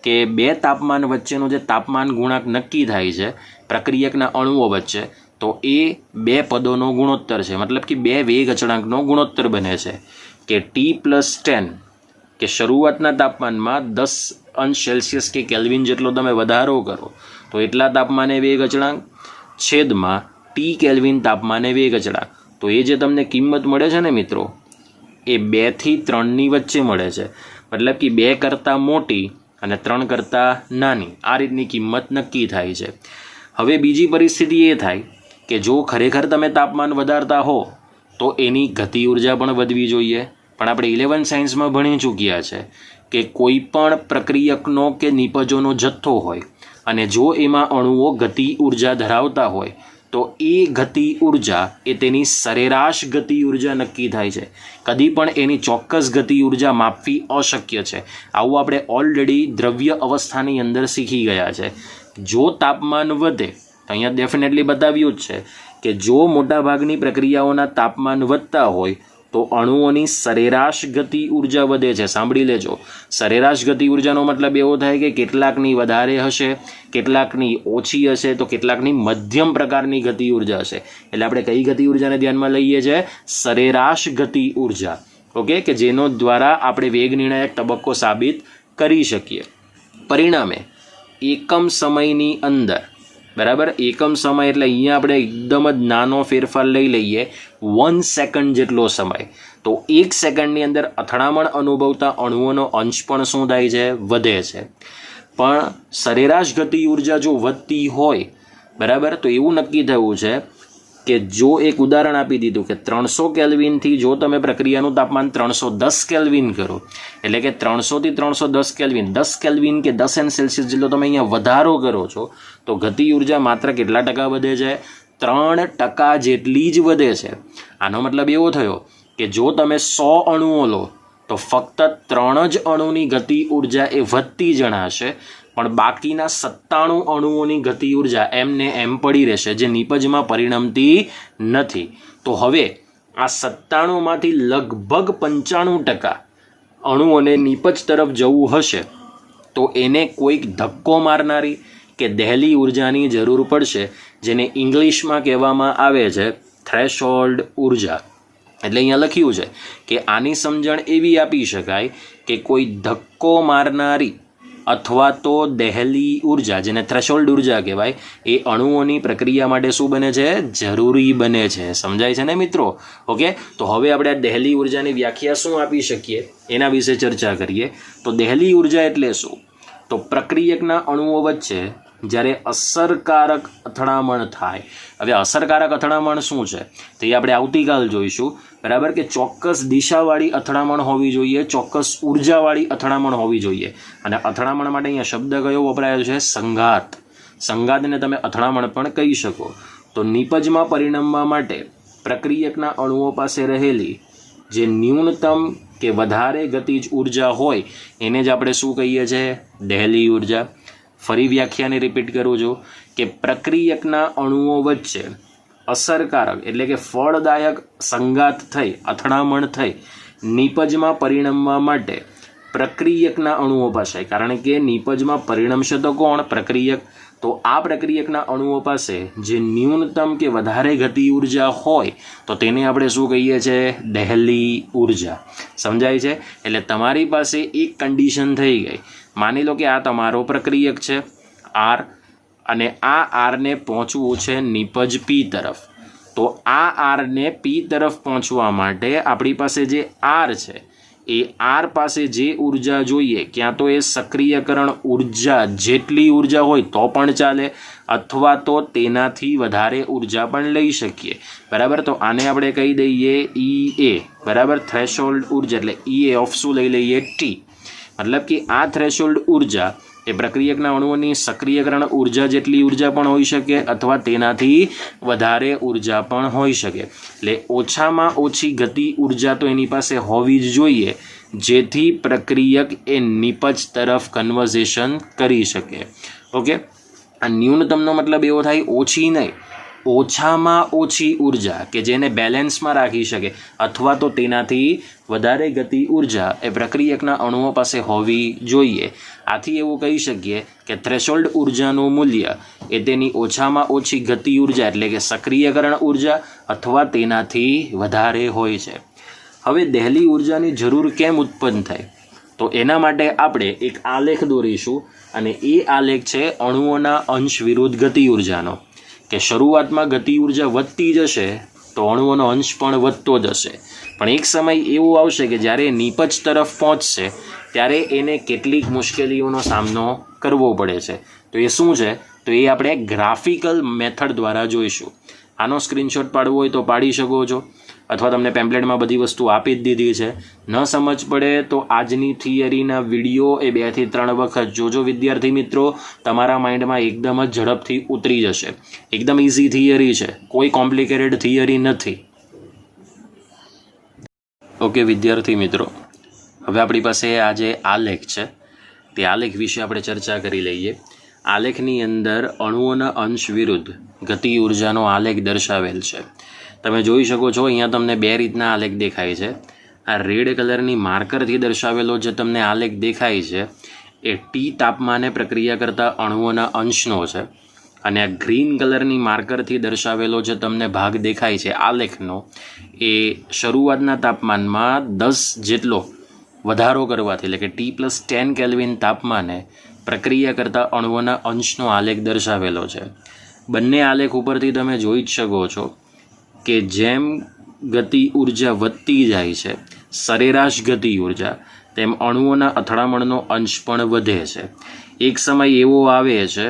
કે બે તાપમાન વચ્ચેનો જે તાપમાન ગુણાંક નક્કી થાય છે પ્રક્રિયકના અણુઓ વચ્ચે, તો એ બે પદોનો ગુણોત્તર છે, મતલબ કે બે વેગ અચળાંકનો ગુણોત્તર બને છે કે T+10, કે શરૂઆતના તાપમાનમાં 10°C કે કેલ્વિન જેટલો તમે વધારો કરો તો એટલા તાપમાને વેગ અચળાંક છેદમાં T કેલ્વિન તાપમાને વેગ અચળાંક. તો એ જે તમને કિંમત મળે છે ને મિત્રો, એ 2 થી 3ની વચ્ચે મળે છે, મતલબ કે 2 કરતાં મોટી અને 3 કરતાં નાની, આ રીતની કિંમત નક્કી થાય છે. હવે બીજી પરિસ્થિતિ એ થાય કે જો ખરેખર તમે તાપમાન વધારતા હો તો એની ગતિ ઉર્જા પણ વધવી જોઈએ. પણ આપણે 11 સાયન્સમાં ભણી ચૂક્યા છે કે કોઈ પણ પ્રક્રિયકનો કે નિપજોનો જથ્થો હોય અને જો એમાં અણુઓ ગતિ ઉર્જા ધરાવતા હોય તો એ ગતિ ઉર્જા એ તેની સરેરાશ ગતિ ઉર્જા નક્કી થાય છે. કદી પણ એની ચોક્કસ ગતિ ઉર્જા માપવી અશક્ય છે. આવું આપણે ઓલરેડી દ્રવ્ય અવસ્થાની અંદર શીખી ગયા છે. જો તાપમાન વધે, અહીંયા ડેફિનેટલી બતાવ્યું જ છે કે જો મોટાભાગની પ્રક્રિયાઓના તાપમાન વધતા હોય તો અણુઓની સરેરાશ ગતિ ઉર્જા વધે છે. સાંભળી લેજો, સરેરાશ ગતિ ઉર્જાનો મતલબ એવો થાય કે કેટલાકની વધારે હશે, કેટલાકની ઓછી હશે, તો કેટલાકની મધ્યમ પ્રકારની ગતિ ઉર્જા હશે. એટલે આપણે કઈ ગતિ ઉર્જાને ધ્યાનમાં લઈએ છીએ? સરેરાશ ગતિ ઉર્જા. ઓકે, કે જેનો દ્વારા આપણે વેગ નિર્ણાયક તબક્કો સાબિત કરી શકીએ. પરિણામે એકમ સમયની અંદર, બરાબર, એકમ સમય એટલે અહીંયા આપણે એકદમ જ નાનો ફેરફાર લઈ લઈએ, 1 સેકન્ડ જેટલો સમય, તો 1 સેકન્ડની અંદર અથડામણ અનુભવતા અણુઓનો અંશ પણ શું થાય છે? વધે છે. પણ સરેરાશ ગતિ ઉર્જા જો વધતી હોય, બરાબર, તો એવું નક્કી થયું છે કે જો એક ઉદાહરણ આપી દીધું કે 300 કેલ્વિનથી જો તમે પ્રક્રિયાનું તાપમાન 310 કેલ્વિન કરો, એટલે કે 300 થી 310 કેલ્વિન, 10 કેલ્વિન કે 10°C જેટલો તમે અહીંયા વધારો કરો છો, તો ગતિ ઉર્જા માત્ર કેટલા ટકા વધે છે? 3% જેટલી જ વધે છે. આનો મતલબ એવો થયો કે જો તમે 100 અણુઓ લો તો ફક્ત 3 જ અણુની ગતિ ઉર્જા એ વધતી જણાશે, પણ બાકીના 97 અણુઓની ગતિ ઉર્જા એમને એમ પડી રહેશે, જે નિપજમાં પરિણમતી નથી. તો હવે આ 97માંથી લગભગ 95% અણુઓને નિપજ તરફ જવું હશે તો એને કોઈક ધક્કો મારનારી કે દહેલી ઉર્જાની જરૂર પડશે, જેને ઇંગ્લિશમાં કહેવામાં આવે છે થ્રેશોલ્ડ ઉર્જા. એટલે અહીંયા લખ્યું છે કે આની સમજણ એવી આપી શકાય કે કોઈ ધક્કો મારનારી અથવા તો દહેલી ઉર્જા, જેને થ્રેશોલ્ડ ઉર્જા કહેવાય, એ અણુઓની પ્રક્રિયા માટે શું બને છે? જરૂરી બને છે. સમજાય છે ને મિત્રો? ઓકે, તો હવે આપણે આ દહેલી ઉર્જાની વ્યાખ્યા શું આપી શકીએ એના વિશે ચર્ચા કરીએ. તો દહેલી ઉર્જા એટલે શું? તો પ્રક્રિયકના અણુઓ વચ્ચે જ્યારે અસરકારક અથડામણ થાય. હવે અસરકારક અથડામણ શું છે તો એ આપણે આવતીકાલ જોઈશું, બરાબર, કે ચોક્કસ દિશાવાળી અથડામણ હોવી જોઈએ, ચોક્કસ ઉર્જાવાળી અથડામણ હોવી જોઈએ. અને અથડામણ માટે અહીંયા શબ્દ કયો વપરાયો છે? સંઘાત. સંઘાતને તમે અથડામણ પણ કહી શકો. તો નિપજમાં પરિણમવા માટે પ્રક્રિયકના અણુઓ પાસે રહેલી જે ન્યૂનતમ કે વધારે ગતિજ ઉર્જા હોય એને જ આપણે શું કહીએ છીએ? દહેલી ઉર્જા. ફરી વ્યાખ્યાને રિપીટ કરું છું કે પ્રક્રિયકના અણુઓ વચ્ચે અસરકારક એટલે કે ફળદાયક સંઘાત થઈ, અથડામણ થઈ, નિપજમાં પરિણમવા માટે પ્રક્રિયકના અણુઓ પાસે, કારણ કે નિપજમાં પરિણમશે તો કોણ? પ્રક્રિયક. તો આ પ્રક્રિયકના અણુઓ પાસે જે ન્યૂનતમ કે વધારે ગતિ ઉર્જા હોય તો તેને આપણે શું કહીએ છીએ? દહેલી ઉર્જા. સમજાય છે? એટલે તમારી પાસે એક કન્ડિશન થઈ ગઈ. માની લો કે આ તમારો પ્રક્રિયક છે આર, અને આ આરને પહોંચવું છે નિપજ પી તરફ. તો આ આરને પી તરફ પહોંચવા માટે આપણી પાસે જે આર છે એ આર પાસે જે ઉર્જા જોઈએ, ક્યાં તો એ સક્રિયકરણ ઉર્જા જેટલી ઉર્જા હોય તો પણ ચાલે, અથવા તો તેનાથી વધારે ઉર્જા પણ લઈ શકીએ, બરાબર. તો આને આપણે કહી દઈએ ઈ એ, બરાબર, થ્રેશોલ્ડ ઉર્જા. એટલે ઈ એ ઓફ શું લઈ લઈએ? ટી. મતલબ કે આ થ્રેશોલ્ડ ઉર્જા એ પ્રક્રિયકના અણુઓની સક્રિયકરણ ઉર્જા જેટલી ઉર્જા પણ હોઈ શકે અથવા તેનાથી વધારે ઉર્જા પણ હોઈ શકે. એટલે ઓછામાં ઓછી ગતિ ઉર્જા તો એની પાસે હોવી જ જોઈએ, જેથી પ્રક્રિયક એ નિપજ તરફ કન્વર્ઝેશન કરી શકે. ઓકે, આ ન્યૂનતમનો મતલબ એવો થાય ઓછી નહીં, ઓછામાં ઓછી ઉર્જા કે જેને બેલેન્સમાં રાખી શકે અથવા તો તેનાથી વધારે ગતિ ઉર્જા એ પ્રક્રિયકના અણુઓ પાસે હોવી જોઈએ. આથી એવું કહી શકીએ કે થ્રેશોલ્ડ ઉર્જાનું મૂલ્ય એ તેની ઓછામાં ઓછી ગતિ ઉર્જા એટલે કે સક્રિયકરણ ઉર્જા અથવા તેનાથી વધારે હોય છે. હવે દહેલી ઉર્જાની જરૂર કેમ ઉત્પન્ન થાય? તો એના માટે આપણે એક આલેખ દોરીશું અને એ આલેખ છે અણુઓના અંશ વિરુદ્ધ ગતિ ઉર્જાનો. કે શરૂઆતમાં ગતિ ઉર્જા વધતી જશે તો અણુઓનો અંશ પણ વધતો જશે, પણ એક સમય એવો આવશે કે જ્યારે નીપજ તરફ પહોંચશે ત્યારે એને કેટલીક મુશ્કેલીઓનો સામનો કરવો પડે છે. તો એ શું છે? તો એ આપણે ગ્રાફિકલ મેથડ દ્વારા જોઈશું. આનો સ્ક્રીનશોટ પાડવો હોય તો પાડી શકો છો, અથવા તમને પેમ્પલેટમાં બધી વસ્તુ આપી જ દીધી છે. ન સમજ પડે તો આજની થિયરીના વિડીયો એ 2 થી 3 વખત જોજો વિદ્યાર્થી મિત્રો, તમારા માઇન્ડમાં એકદમ જ ઝડપથી ઉતરી જશે. એકદમ ઇઝી થિયરી છે, કોઈ કોમ્પ્લિકેટેડ થિયરી નથી. ઓકે વિદ્યાર્થી મિત્રો, હવે આપણી પાસે આ જે આલેખ છે તે આલેખ વિશે આપણે ચર્ચા કરી લઈએ. આલેખની અંદર અણુઓના અંશ વિરુદ્ધ ગતિ ઉર્જાનો આલેખ દર્શાવેલ છે. તમે જોઈ શકો છો અહીંયા તમને 2 રીતના આલેખ દેખાય છે. આ રેડ કલરની માર્કરથી દર્શાવેલો જે તમને આલેખ દેખાય છે એ ટી તાપમાને પ્રક્રિયા કરતા અણુઓના અંશનો છે, અને આ ગ્રીન કલરની માર્કરથી દર્શાવેલો જે તમને ભાગ દેખાય છે આલેખનો એ શરૂઆતના તાપમાનમાં 10 જેટલો વધારો કરવાથી એટલે કે T+10 કેલ્વિન તાપમાને પ્રક્રિયા કરતા અણુઓના અંશનો આલેખ દર્શાવેલો છે. બંને આલેખ ઉપરથી તમે જોઈ જ શકો છો કે જેમ ગતિ ઉર્જા વધતી જાય છે, સરેરાશ ગતિ ઉર્જા, તેમ અણુઓના અથડામણનો અંશ પણ વધે છે. એક સમય એવો આવે છે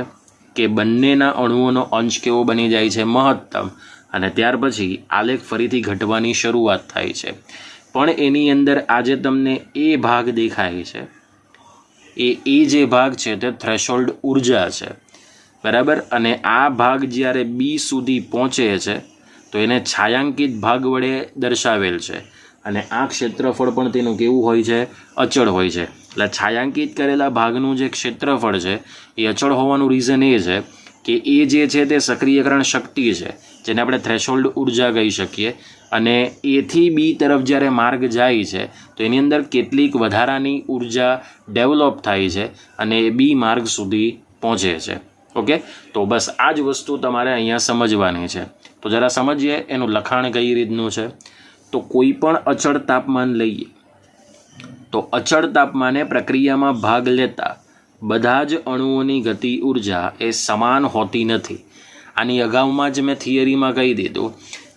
કે બંનેના અણુઓનો અંશ કેવો બની જાય છે? મહત્તમ. અને ત્યાર પછી આલેખ ફરીથી ઘટવાની શરૂઆત થાય છે. પણ એની અંદર આજે તમને એ ભાગ દેખાય છે એ જે ભાગ છે તે થ્રેશોલ્ડ ઉર્જા છે, બરાબર. અને આ ભાગ જ્યારે બી સુધી પહોંચે છે તો એને છાಯಾಂકિત ભાગ વડે દર્શાવેલ છે, અને આ ક્ષેત્રફળ પણ તેનું કેવું હોય છે? અચળ હોય છે. એટલે છાಯಾಂકિત કરેલા ભાગનું જે ક્ષેત્રફળ છે એ અચળ હોવાનું રીઝન એ છે કે એ જે છે તે સક્રિયકરણ શક્તિ છે, જેને આપણે થ્રેશોલ્ડ ઉર્જા કહી શકીએ. અને એથી બી તરફ જ્યારે માર્ગ જાય છે તો એની અંદર કેટલીક વધારાની ઉર્જા ડેવલપ થાય છે અને એ બી માર્ગ સુધી પહોંચે છે. ઓકે, તો બસ આ જ વસ્તુ તમારે અહીંયા સમજવાની છે. તો જરા સમજીએ એનું લખાણ કઈ રીતનું છે. તો કોઈ પણ અચળ તાપમાન લઈએ તો અચળ તાપમાને પ્રક્રિયામાં ભાગ લેતા બધા જ અણુઓની ગતિ ઉર્જા એ સમાન હોતી નથી. આની અગાઉમાં જ મેં થિયરીમાં કહી દીધું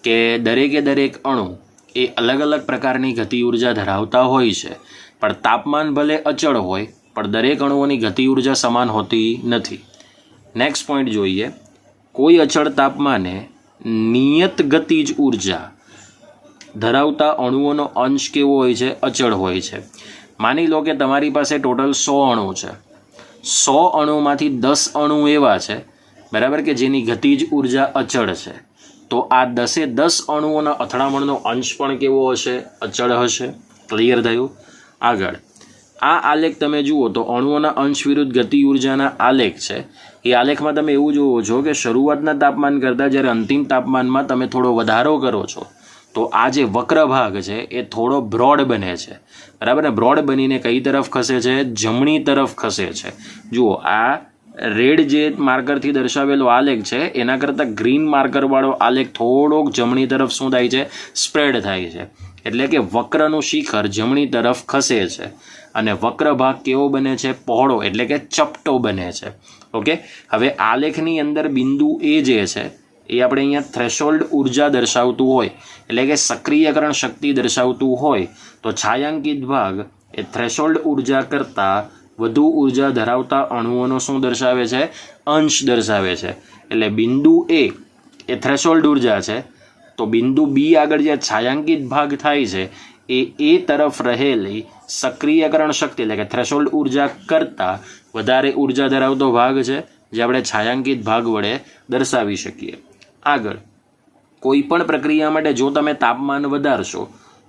કે દરેક અણુ એ અલગ અલગ પ્રકારની ગતિ ઉર્જા ધરાવતા હોય છે, પણ તાપમાન ભલે અચળ હોય પણ દરેક અણુઓની ગતિ ઉર્જા સમાન હોતી નથી. નેક્સ્ટ પોઈન્ટ જોઈએ. કોઈ અચળ તાપમાને નિયત ગતિજ ઉર્જા ધરાવતા અણુઓનો અંશ કેવો હોય છે? અચળ હોય છે. માની લો કે તમારી પાસે ટોટલ 100 અણુ છે. 100 અણુમાંથી 10 અણુ એવા છે, બરાબર, કે જેની ગતિજ ઉર્જા અચળ છે. તો આ 10 અણુઓના અથડામણનો અંશ પણ કેવો હશે? અચળ હશે. ક્લિયર થયું? આગળ આ આલેખ તમે જુઓ તો અણુઓના અંશ વિરુદ્ધ ગતિ ઉર્જાના આલેખ છે. એ આલેખમાં તમે એવું જુઓ છો કે શરૂઆતના તાપમાન કરતાં જ્યારે અંતિમ તાપમાનમાં તમે થોડો વધારો કરો છો તો આ જે વક્ર ભાગ છે એ થોડો બ્રોડ બને છે, બરાબર. ને બ્રોડ બનીને કઈ તરફ ખસે છે? જમણી તરફ ખસે છે. જુઓ આ રેડ જે માર્કરથી દર્શાવેલો આલેખ છે એના કરતાં ગ્રીન માર્કરવાળો આલેખ થોડોક જમણી તરફ શું થાય છે? સ્પ્રેડ થાય છે. એટલે કે વક્રનું શિખર જમણી તરફ ખસે છે અને વક્ર ભાગ કેવો બને છે? પહોળો, એટલે કે ચપટો બને છે. ઓકે, હવે આલેખની અંદર બિંદુ એ જે છે એ આપણે અહીંયા થ્રેશોલ્ડ ઉર્જા દર્શાવતું હોય એટલે કે સક્રિયકરણ શક્તિ દર્શાવતું હોય તો છાಯಾಂકિત ભાગ એ થ્રેશોલ્ડ ઉર્જા કરતાં વધુ ઉર્જા ધરાવતા અણુઓનો શું દર્શાવે છે? અંશ દર્શાવે છે. એટલે બિંદુ એ થ્રેશોલ્ડ ઉર્જા છે, તો બિંદુ બી આગળ જે છાಯಾಂકિત ભાગ થાય છે એ તરફ રહેલી સક્રિયકરણ શક્તિ એટલે કે થ્રેશોલ્ડ ઉર્જા કરતાં વધારે ઉર્જા ધરાવતો ભાગ છે, જે આપણે છાಯಾಂકિત ભાગ વડે દર્શાવી શકીએ. આગળ કોઈ પણ પ્રક્રિયા માટે જો તમે તાપમાન વધારશો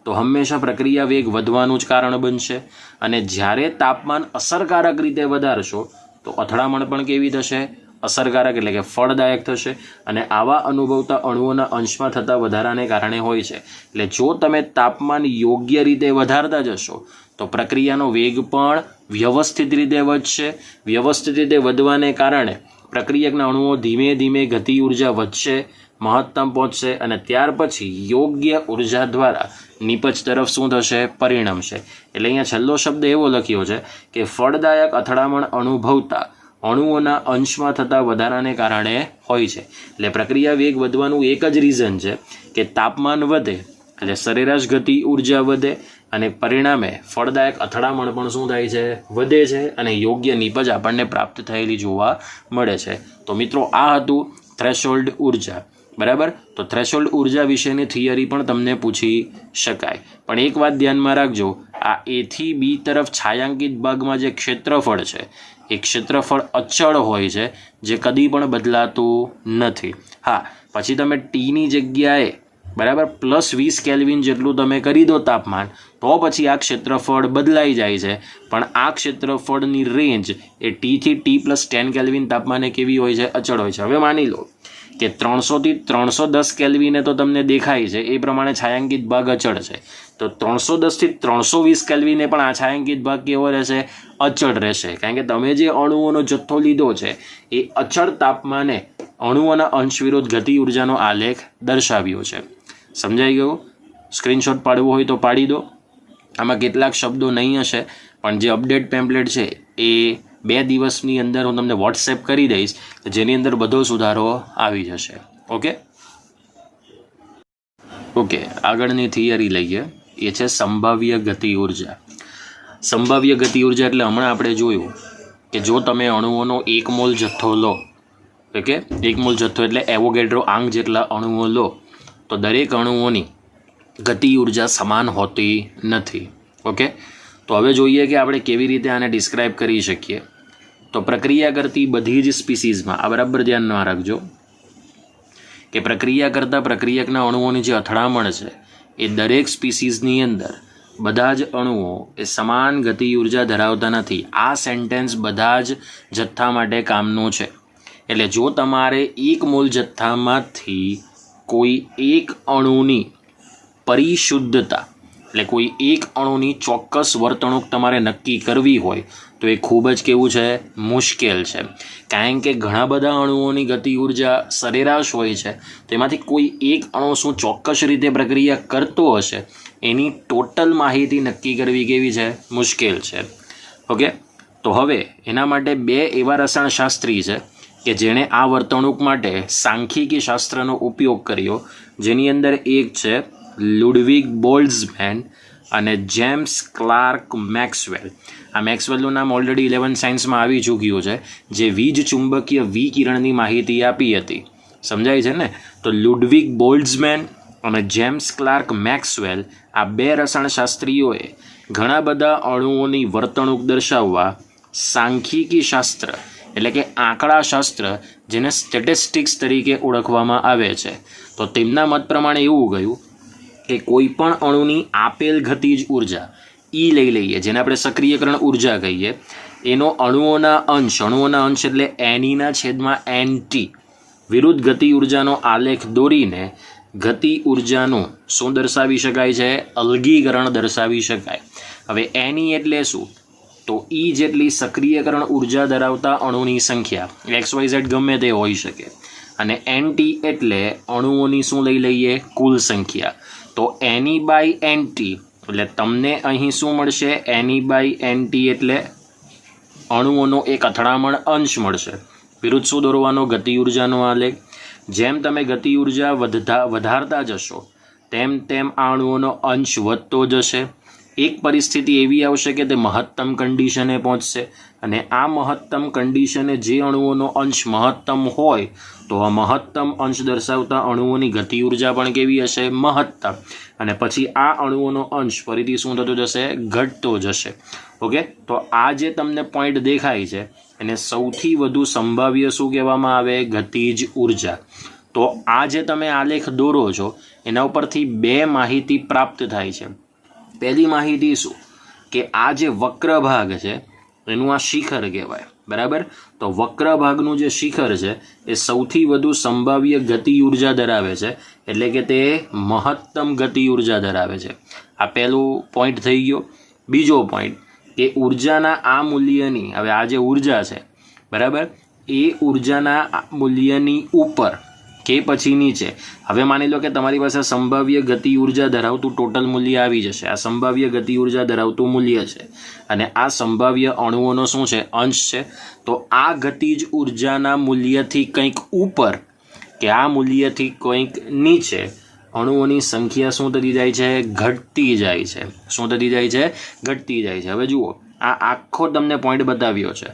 તો હંમેશા પ્રક્રિયા વેગ વધવાનું જ કારણ બનશે, અને જ્યારે તાપમાન અસરકારક રીતે વધારશો તો અથડામણ પણ કેવી થશે? અસરકારક એટલે કે ફળદાયક થશે અને આવા અનુભવતા અણુઓના અંશમાં થતા વધારાને કારણે હોય છે. એટલે જો તમે તાપમાન યોગ્ય રીતે વધારતા જશો તો પ્રક્રિયાનો વેગ પણ વ્યવસ્થિત રીતે વધશે. વ્યવસ્થિત રીતે વધવાને કારણે પ્રક્રિયકના અણુઓ ધીમે ધીમે ગતિ ઉર્જા વધશે, મહત્તમ પહોંચશે અને ત્યાર પછી યોગ્ય ઉર્જા દ્વારા નિપજ તરફ શું થશે? પરિણમશે. એટલે અહીંયા છેલ્લો શબ્દ એવો લખ્યો છે કે ફળદાયક અથડામણ અનુભવતા અણુઓના અંશમાં થતા વધારાને કારણે હોય છે. એટલે પ્રક્રિયા વેગ વધવાનું એક જ રીઝન છે કે તાપમાન વધે એટલે સરેરાશ ગતિ ઉર્જા વધે અને પરિણામે ફળદાયક અથડામણ પણ શું થાય છે? વધે છે અને યોગ્ય નિપજ આપણને પ્રાપ્ત થયેલી જોવા મળે છે. તો મિત્રો આ હતું થ્રેશોલ્ડ ઉર્જા. બરાબર. તો થ્રેશોલ્ડ ઉર્જા વિશેની થિયરી પણ તમને પૂછી શકાય. પણ એક વાત ધ્યાનમાં રાખજો, આ A થી B તરફ છાಯಾಂકિત ભાગમાં જે ક્ષેત્રફળ છે એ ક્ષેત્રફળ અચળ હોય છે, જે કદી પણ બદલાતું નથી. હા, પછી તમે Tની જગ્યાએ બરાબર +20 કેલ્વિન જેટલું તમે કરી દો તાપમાન, તો પછી આ ક્ષેત્રફળ બદલાઈ જાય છે. પણ આ ક્ષેત્રફળની રેન્જ એ T થી T+10 કેલ્વિન તાપમાને કેવી હોય છે? અચળ હોય છે. હવે માની લો કે 300 થી 310 કેલ્વિને તો તમને દેખાય છે એ પ્રમાણે છાಯಾಂકિત ભાગ અચળ છે. તો 310 થી 320 કેલ્વિને પણ આ છાಯಾಂકિત ભાગ કેવો રહેશે? અચળ રહેશે. કારણ કે તમે જે અણુઓનો જથ્થો લીધો છે એ અચળ તાપમાને અણુઓના અંશ વિરુદ્ધ ગતિ ઉર્જાનો આલેખ દર્શાવ્યો છે. સમજાઈ ગયું? સ્ક્રીનશોટ પાડવો હોય તો પાડી દો. આમાં કેટલાક શબ્દો નહીં હશે, પણ જે અપડેટ પેમ્પલેટ છે એ 2 દિવસની અંદર હું તમને વોટ્સએપ કરી દઈશ, જેની અંદર બધો સુધારો આવી જશે. ઓકે, આગળની થિયરી લઈએ. એ છે સંભાવ્ય ગતિ ઉર્જા. સંભાવ્ય ગતિ ઉર્જા એટલે હમણાં આપણે જોયું કે જો તમે અણુઓનો 1 મોલ જથ્થો લો, ઓકે, 1 મોલ જથ્થો એટલે એવોગેડ્રો આંક જેટલા અણુઓ લો, તો દરેક અણુઓની ગતિ ઉર્જા સમાન હોતી નથી. ઓકે, તો હવે જોઈએ કે આપણે કેવી રીતે આને ડિસ્ક્રાઇબ કરી શકીએ. તો પ્રક્રિયા કરતી બધી જ સ્પીસીઝમાં આ બરાબર ધ્યાનમાં રાખજો કે પ્રક્રિયા કરતા પ્રક્રિયકના અણુઓની જે અથડામણ છે એ દરેક સ્પીસીઝની અંદર બધા જ અણુઓ એ સમાન ગતિ ઉર્જા ધરાવતા નથી. આ સેન્ટેન્સ બધા જ જથ્થા માટે કામનું છે. એટલે જો તમારે 1 મોલ જથ્થામાંથી કોઈ એક અણુની પરિશુદ્ધતા એટલે કોઈ એક અણુની ચોક્કસ વર્તણૂક તમારે નક્કી કરવી હોય તો એ ખૂબ જ કેવું છે? મુશ્કેલ છે. કારણ કે ઘણા બધા અણુઓની ગતિ ઉર્જા સરેરાશ હોય છે, તેમાંથી કોઈ એક અણુ શું ચોક્કસ રીતે પ્રક્રિયા કરતો હશે એની ટોટલ માહિતી નક્કી કરવી કેવી છે? મુશ્કેલ છે. ઓકે, તો હવે એના માટે 2 એવા રસાયણશાસ્ત્રી છે કે જેણે આ વર્તણૂક માટે સાંખ્યિકી શાસ્ત્રનો ઉપયોગ કર્યો, જેની અંદર એક છે લુડવિગ બોલ્ટ્ઝમેન અને જેમ્સ ક્લાર્ક મેક્સવેલ. આ મેક્સવેલનું નામ ઓલરેડી 11th સાયન્સમાં આવી ચૂક્યું છે, જે વીજ ચુંબકીય વિકિરણની માહિતી આપી હતી. સમજાય છે ને? તો લુડવિગ બોલ્ટ્ઝમેન અને જેમ્સ ક્લાર્ક મેક્સવેલ આ 2 રસાયણશાસ્ત્રીઓએ ઘણા બધા અણુઓની વર્તણૂક દર્શાવવા સાંખ્યિકી શાસ્ત્ર એટલે કે આંકડાશાસ્ત્ર, જેને સ્ટેટિસ્ટિક્સ તરીકે ઓળખવામાં આવે છે, તો તેમના મત પ્રમાણે એવું ગયું કે કોઈ પણ અણુની આપેલ ગતિજ ઉર્જા E લઈ લઈએ, જેને આપણે સક્રિયકરણ ઉર્જા કહીએ, એનો અણુઓના અંશ એટલે NE/NT વિરુદ્ધ ગતિ ઉર્જાનો આલેખ દોરીને ગતિ ઉર્જાનું શું દર્શાવી શકાય છે? અલગીકરણ દર્શાવી શકાય. હવે NE એટલે શું? તો E જેટલી સક્રિયકરણ ઉર્જા ધરાવતા અણુની સંખ્યા XYZ ગમે તે હોઈ શકે, અને NT એટલે અણુઓની શું લઈ લઈએ? કુલ સંખ્યા. તો NE/NT એટલે તમને અહીં શું મળશે? NE/NT એટલે અણુઓનો એક અથડામણ અંશ મળશે. વિરુદ્ધ શું દોરવાનો? ગતિ ઉર્જાનો આલેખ. જેમ તમે ગતિ ઉર્જા વધારતા જશો તેમ તેમ આ અણુઓનો અંશ વધતો જશે. એક પરિસ્થિતિ એવી આવશે કે તે મહત્તમ કન્ડિશને પહોંચશે, અને આ મહત્તમ કન્ડિશને જે અણુઓનો અંશ મહત્તમ હોય તો આ મહત્તમ અંશ દર્શાવતા અણુઓની ગતિ ઉર્જા પણ કેવી હશે? મહત્તમ. અને પછી આ અણુઓનો અંશ ફરીથી શું થતો જશે? ઘટતો જશે. ઓકે, તો આ જે તમને પોઈન્ટ દેખાય છે એને સૌથી વધુ સંભાવ્ય શું કહેવામાં આવે? ગતિજ ઉર્જા. તો આ જે તમે આલેખ દોરો છો એના ઉપરથી 2 માહિતી પ્રાપ્ત થાય છે. પહેલી માહિતી શું? કે આ જે વક્ર ભાગ છે એનું આ શિખર કહેવાય. બરાબર. તો વક્ર ભાગનું જે શિખર છે એ સૌથી વધુ સંભાવ્ય ગતિ ઉર્જા ધરાવે છે, એટલે કે તે મહત્તમ ગતિ ઉર્જા ધરાવે છે. આ પહેલું પોઈન્ટ થઈ ગયો. બીજો પોઈન્ટ કે ઉર્જાના આ મૂલ્યની, હવે આ જે ઉર્જા છે બરાબર, એ ઉર્જાના મૂલ્યની ઉપર કે પછી નીચે, હવે માની લો કે તમારી પાસે સંભાવ્ય ગતિ ઉર્જા ધરાવતું ટોટલ મૂલ્ય આવી જશે. આ સંભાવ્ય ગતિ ઉર્જા ધરાવતું મૂલ્ય છે અને આ સંભાવ્ય અણુઓનો શું છે? અંશ છે. તો આ ગતિજ ઉર્જાના મૂલ્યથી કંઈક ઉપર કે આ મૂલ્યથી કંઈક નીચે અણુઓની સંખ્યા શું થતી જાય છે? ઘટતી જાય છે. શું થતી જાય છે? ઘટતી જાય છે. હવે જુઓ, આ આખો તમને પોઈન્ટ બતાવ્યો છે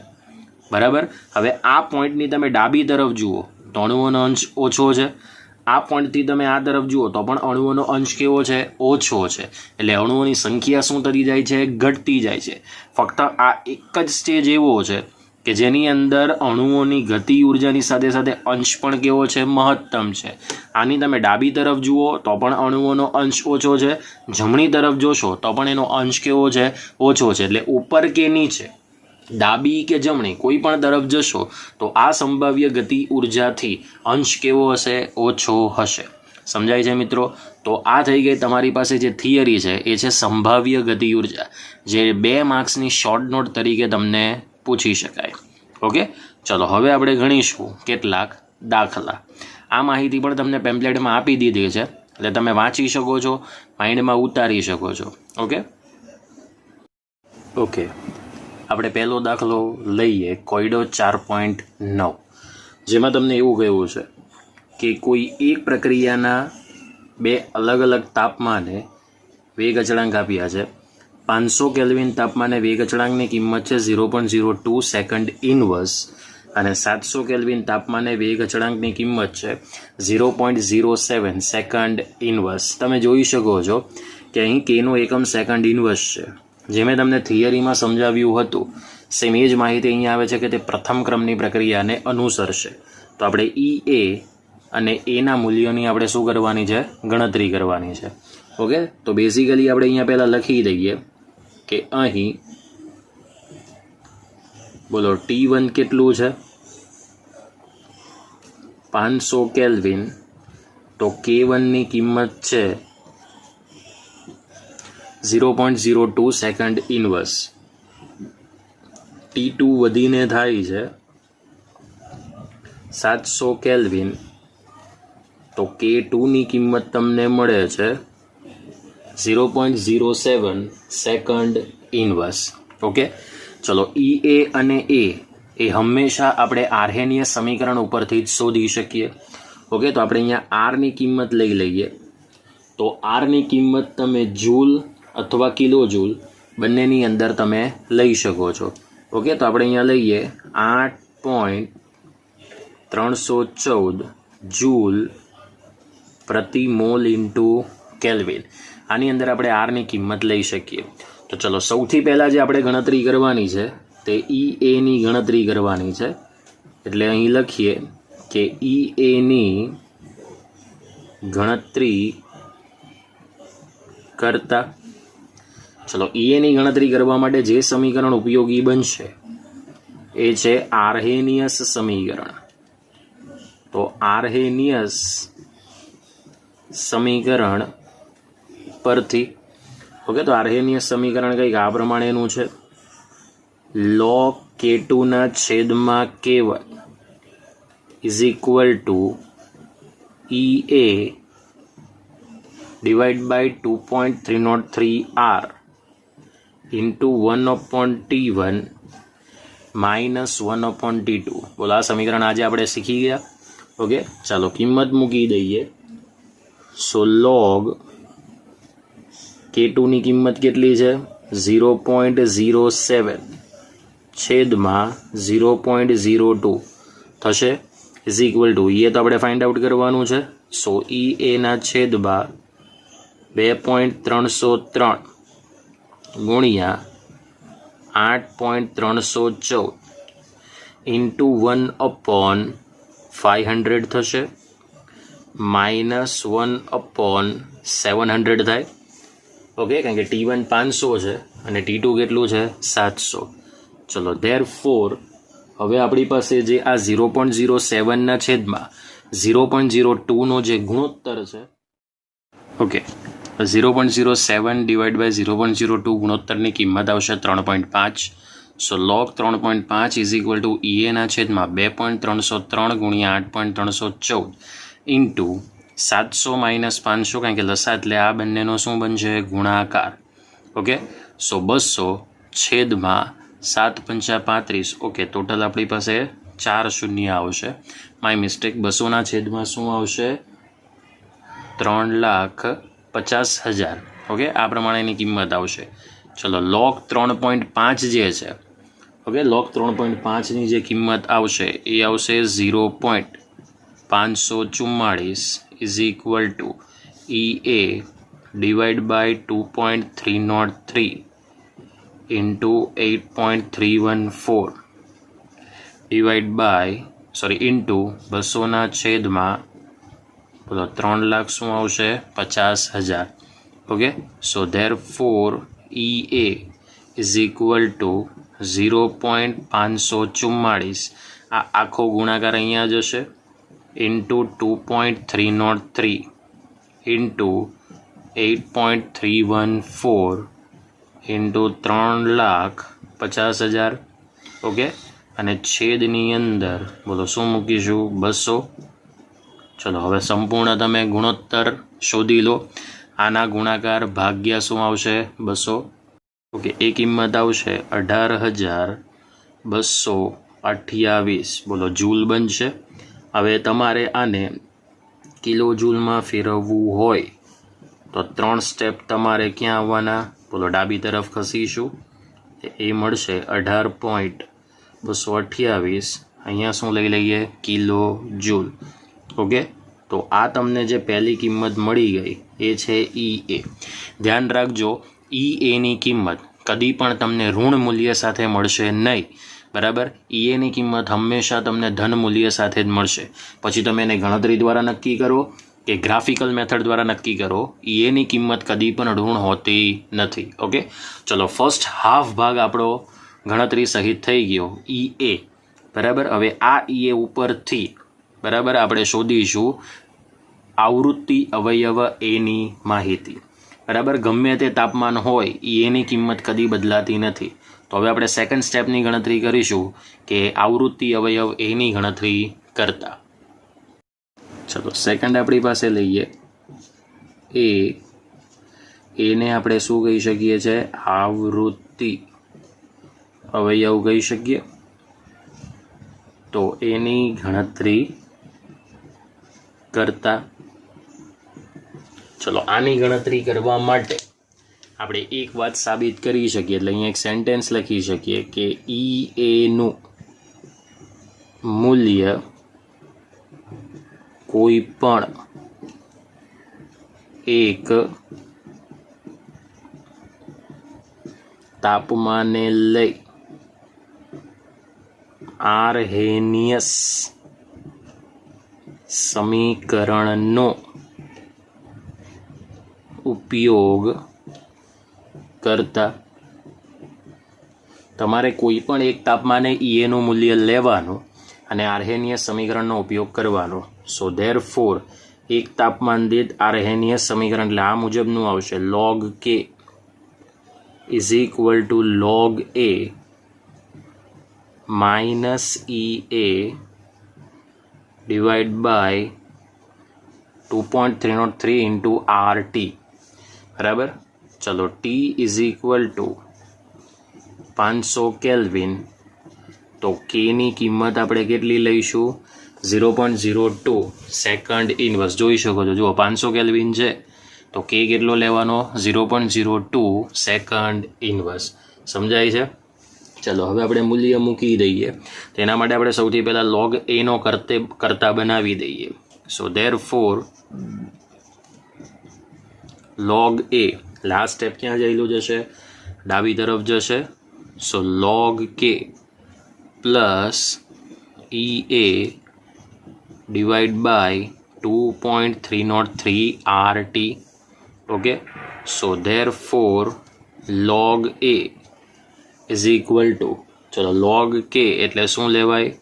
બરાબર. હવે આ પોઈન્ટની તમે ડાબી તરફ જુઓ તો અણુઓનો અંશ ઓછો છે. આ પોઈન્ટથી તમે આ તરફ જુઓ તો પણ અણુઓનો અંશ કેવો છે? ઓછો છે. એટલે અણુઓની સંખ્યા શું થતી જાય છે? ઘટતી જાય છે. ફક્ત આ એક જ સ્ટેજ એવો છે કે જેની અંદર અણુઓની ગતિ ઉર્જાની સાથે સાથે અંશ પણ કેવો છે? મહત્તમ છે. આની તમે ડાબી તરફ જુઓ તો પણ અણુઓનો અંશ ઓછો છે. જમણી તરફ જોશો તો પણ એનો અંશ કેવો છે? ઓછો છે. એટલે ઉપર કે નીચે, ડાબી કે જમણી, કોઈ પણ તરફ જશો તો આ સંભાવ્ય ગતિ ઉર્જાથી અંશ કેવો હશે? ઓછો હશે. સમજાય છે મિત્રો? તો આ થઈ ગઈ તમારી પાસે જે થિયરી છે એ છે સંભાવ્ય ગતિ ઉર્જા, જે 2 માર્ક્સની શોર્ટ નોટ તરીકે તમને પૂછી શકાય. ઓકે, ચલો હવે આપણે ગણીશું કેટલાક દાખલા. આ માહિતી પણ તમને પેમ્પલેટમાં આપી દીધી છે, એટલે તમે વાંચી શકો છો, માઇન્ડમાં ઉતારી શકો છો. ઓકે, આપણે પહેલો દાખલો લઈએ, કોયડો 4.9, જેમાં તમને એવું કહ્યું છે કે કોઈ એક પ્રક્રિયાના 2 અલગ અલગ તાપમાને વેગ અચળાંક આપ્યા છે. 500 કેલ્વિન તાપમાને વેગ અચળાંકની કિંમત છે 0.02 સેકન્ડ ઇનવર્સ અને 700 કેલ્વિન તાપમાને વેગ અચળાંકની કિંમત છે 0.07 સેકન્ડ ઇનવર્સ. તમે જોઈ શકો છો કે અહીં કેનો એકમ સેકન્ડ ઇનવર્સ છે. જે મેં તમને થિયરીમાં સમજાવ્યું હતું સેમ એ જ માહિતી અહીંયા આવે છે કે તે પ્રથમ ક્રમની પ્રક્રિયાને અનુસરશે. તો આપણે એ અને એના મૂલ્યોની આપણે શું કરવાની છે? ગણતરી કરવાની છે. ઓકે, તો બેઝિકલી આપણે અહીંયા પહેલાં લખી દઈએ કે અહીં બોલો T1 કેટલું છે? 500 કેલ્વિન. તો K1ની કિંમત છે 0.02 સેકન્ડ ઇનવર્સ. T2 વધીને થાય છે 700 કેલ્વિન. તો K2ની કિંમત તમને મળે છે 0.07 સેકન્ડ ઇનવર્સ. ઓકે, ચલો એ અને એ હંમેશા આપણે આર્હેનિયસ સમીકરણ ઉપરથી જ શોધી શકીએ. ઓકે, તો આપણે અહીંયા આરની કિંમત લઈ લઈએ. તો આરની કિંમત તમે જૂલ અથવા કિલો જૂલ બંનેની અંદર તમે લઈ શકો છો. ઓકે, તો આપણે અહીંયા લઈએ 8.314 જૂલ પ્રતિ મોલ ઇન્ટુ કેલ્વિન. આની અંદર આપણે આરની કિંમત લઈ શકીએ. તો ચલો, સૌથી પહેલાં જે આપણે ગણતરી કરવાની છે તે એની ગણતરી કરવાની છે. એટલે અહીં લખીએ કે એની ગણતરી કરતા, ચલો એની ગણતરી કરવા માટે જે સમીકરણ ઉપયોગી બનશે એ છે આર્હેનિયસ સમીકરણ. તો આર્હેનિયસ સમીકરણ પરથી, ઓકે, તો આર્હેનિયસ સમીકરણ કંઈક આ પ્રમાણેનું છે: log K2 ના છેદમાં K1 is equal to EA divide by 2.303R into 1/T1 minus 1/T2. બોલો, આ સમીકરણ આજે આપણે શીખી ગયા. ઓકે, ચાલો કિંમત મૂકી દઈએ. સો log K2ની કિંમત કેટલી છે? 0.07 છેદમાં 0.02 થશે ઇઝ ઇક્વલ ટુ, એ તો આપણે ફાઇન્ડ આઉટ કરવાનું છે. સો એના છેદમાં 2.303 ગુણ્યા 8.314 ઇન્ટુ 1/500 થશે માઇનસ 1/700 થાય. ઓકે, કારણ કે T1 500 છે અને T2 કેટલું છે? 700. ચલો, ધેરફોર હવે આપણી પાસે જે આ 0.07ના છેદમાં 0.02નો જે ગુણોત્તર છે, ઓકે, 0.07 ડિવાઈડ બાય 0.02 ગુણોત્તરની કિંમત આવશે 3.5. સો log 3.5 ઇઝ ઇક્વલ ટુ EAના છેદમાં 2.303 ગુણ્યા 8.314 ઇન્ટુ 700 માઇનસ 500, કારણ કે લસા એટલે આ બંનેનો શું બનશે? ગુણાકાર. ઓકે, સો 200 છેદમાં 7 પંચા 35. ઓકે, ટોટલ આપણી પાસે 4 શૂન્ય આવશે. My mistake. 200ના છેદમાં શું આવશે? 3,50,000. ઓકે, આ પ્રમાણેની કિંમત આવશે. ચલો, log 3.5 જે છે, ઓકે, log 3.5ની જે કિંમત આવશે એ આવશે 0.544 is equal to EA divide by 2.303 into 8.314 divide by into 200ના છેદમાં બોલો 3 લાખ શું આવશે? 50,000. Okay, so therefore EA is equal to 0.544, આ આખો ગુણાકાર અહીંયા જશે, ઇન્ટુ 2.303 ઇન્ટુ 8.314 ઇન્ટુ 3,50,000. ઓકે, અને છેદની અંદર બોલો શું મૂકીશું? 200. ચલો, હવે સંપૂર્ણ તમે ગુણોત્તર શોધી લો. આના ગુણાકાર ભાગ્યા શું આવશે? 200. ઓકે, એ કિંમત આવશે 18,228. બોલો, જૂલ બનશે. હવે તમારે આને કિલો જૂલમાં ફેરવવું હોય તો 3 સ્ટેપ તમારે ક્યાં આવવાના? બોલો, ડાબી તરફ ખસીશું, એ મળશે 18.228. અહીંયા શું લઈ લઈએ? Kilo joule. ઓકે, તો આ તમને જે પહેલી કિંમત મળી ગઈ એ છે EA. ધ્યાન રાખજો, EAની કિંમત કદી પણ તમને ઋણ મૂલ્ય સાથે મળશે નહીં, બરાબર? EAની કિંમત હંમેશા તમને ધન મૂલ્ય સાથે જ મળશે. પછી તમે એને ગણતરી દ્વારા નક્કી કરો કે ગ્રાફિકલ મેથડ દ્વારા નક્કી કરો, EAની કિંમત કદી પણ ઋણ હોતી નથી. ઓકે, ચલો, ફર્સ્ટ હાફ ભાગ આપણો ગણતરી સહિત થઈ ગયો, EA, બરાબર? હવે આ EA ઉપરથી, બરાબર, આપણે શોધીશું આવૃત્તિ અવયવ એની માહિતી. બરાબર, ગમે તે તાપમાન હોય EAની કિંમત કદી બદલાતી નથી. તો હવે આપણે સેકન્ડ સ્ટેપની ગણતરી કરીશું કે આવૃત્તિ અવયવ એની ગણતરી કરતા. ચલો, સેકન્ડ આપણી પાસે લઈએ એને આપણે શું કહી શકીએ છે? આવૃત્તિ અવયવ કહી શકીએ. તો એની ગણતરી કરતા, ચલો, આની ગણતરી કરવા માટે આપણે એક વાત સાબિત કરી શકીએ, એટલે અહીંયા એક સેન્ટેન્સ લખી શકીએ કે EAનું મૂલ્ય કોઈ પણ એક તાપમાને લઈ આર્હેનિયસ સમીકરણનો ઉપયોગ કરતા. તમારે કોઈ પણ એક તાપમાને EAનું મૂલ્ય લેવાનું અને આર્હેનિયસ સમીકરણનો ઉપયોગ કરવાનો. સો ધેરફોર એક તાપમાન દીઠ આર્હેનિયસ સમીકરણ એટલે આ મુજબનું આવશે: log K is equal to log A minus EA divide by 2.303 into RT. બરાબર, ચલો, T is equal to 500 kelvin. તો Kની કિંમત આપણે કેટલી લઈશું? 0.02 સેકન્ડ ઇનવર્સ. જોઈ શકો છો, જુઓ 500 કેલ્વિન છે તો K કેટલો લેવાનો? 0.02 સેકન્ડ ઇનવર્સ. સમજાય છે? ચલો, હવે આપણે મૂલ્ય મૂકી દઈએ. તેના માટે આપણે સૌથી પહેલાં log A નો કરતા બનાવી દઈએ. So therefore log A, last step ક્યાં જયેલું જશે? ડાબી તરફ જશે. So log K plus EA divide by 2.303 RT. Okay, so therefore log A is equal to, ચલો log k એટલે શું લેવાય?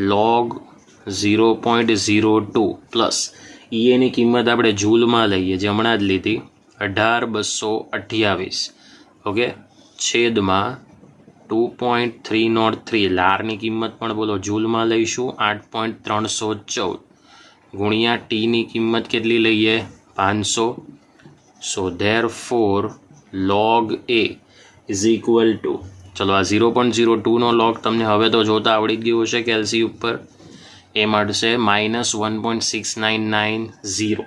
log 0.02 પ્લસ એની કિંમત આપણે જૂલમાં લઈએ જે હમણાં જ લીધી 18228 ઓકે છેદમાં 2.303 એટલે આરની કિંમત પણ બોલો જૂલમાં લઈશું 8.314 ગુણ્યા ટીની કિંમત કેટલી લઈએ 500 so therefore log a is equal to ચલો આ 0.02નો log તમને હવે તો જોતા આવડી ગયું હશે કેલ્સી ઉપર એ મળશે -1.6990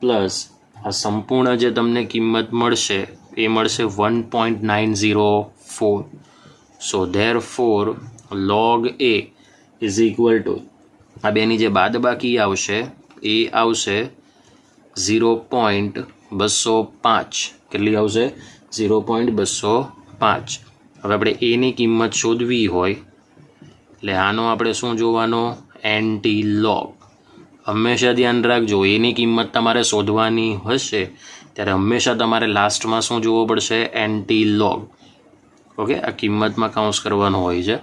પ્લસ આ સંપૂર્ણ જે તમને કિંમત મળશે એ મળશે 1.904 so therefore log a is equal to આ બેની જે બાદબાકી આવશે એ આવશે 0.205 કેટલી આવશે 0.205 હવે આપણે એની કિંમત શોધવી હોય એટલે આનો આપણે શું જોવાનો એન્ટી લોગ હંમેશા ધ્યાન રાખજો એની કિંમત તમારે શોધવાની હશે ત્યારે હંમેશા તમારે લાસ્ટમાં શું જોવો પડશે એન્ટી લોગ ઓકે આ કિંમતમાં કાઉન્સ કરવાનો હોય છે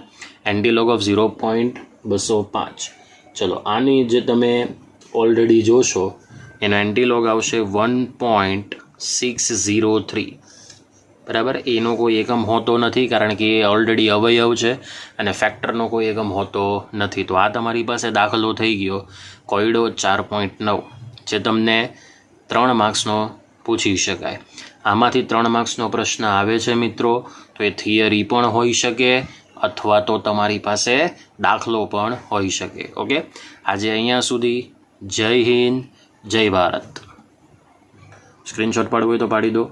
એન્ટી લોગ ઓફ 0.205 ચલો આની જે તમે ઓલરેડી જોશો એનો એન્ટી લોગ આવશે 1.603 બરાબર એનો કોઈ એકમ હોતો નથી કારણ કે એ ઓલરેડી અવયવ છે અને ફેક્ટરનો કોઈ એકમ હોતો નથી તો આ તમારી પાસે દાખલો થઈ ગયો કોયડો 4.9 જે તમને 3 માર્ક્સનો પૂછી શકાય આમાંથી 3 માર્ક્સનો પ્રશ્ન આવે છે મિત્રો તો એ થિયરી પણ હોઈ શકે અથવા તો તમારી પાસે દાખલો પણ હોઈ શકે ઓકે આજે અહીંયા સુધી જય હિન્દ જય ભારત સ્ક્રીનશોટ પાડવું હોય તો પાડી દો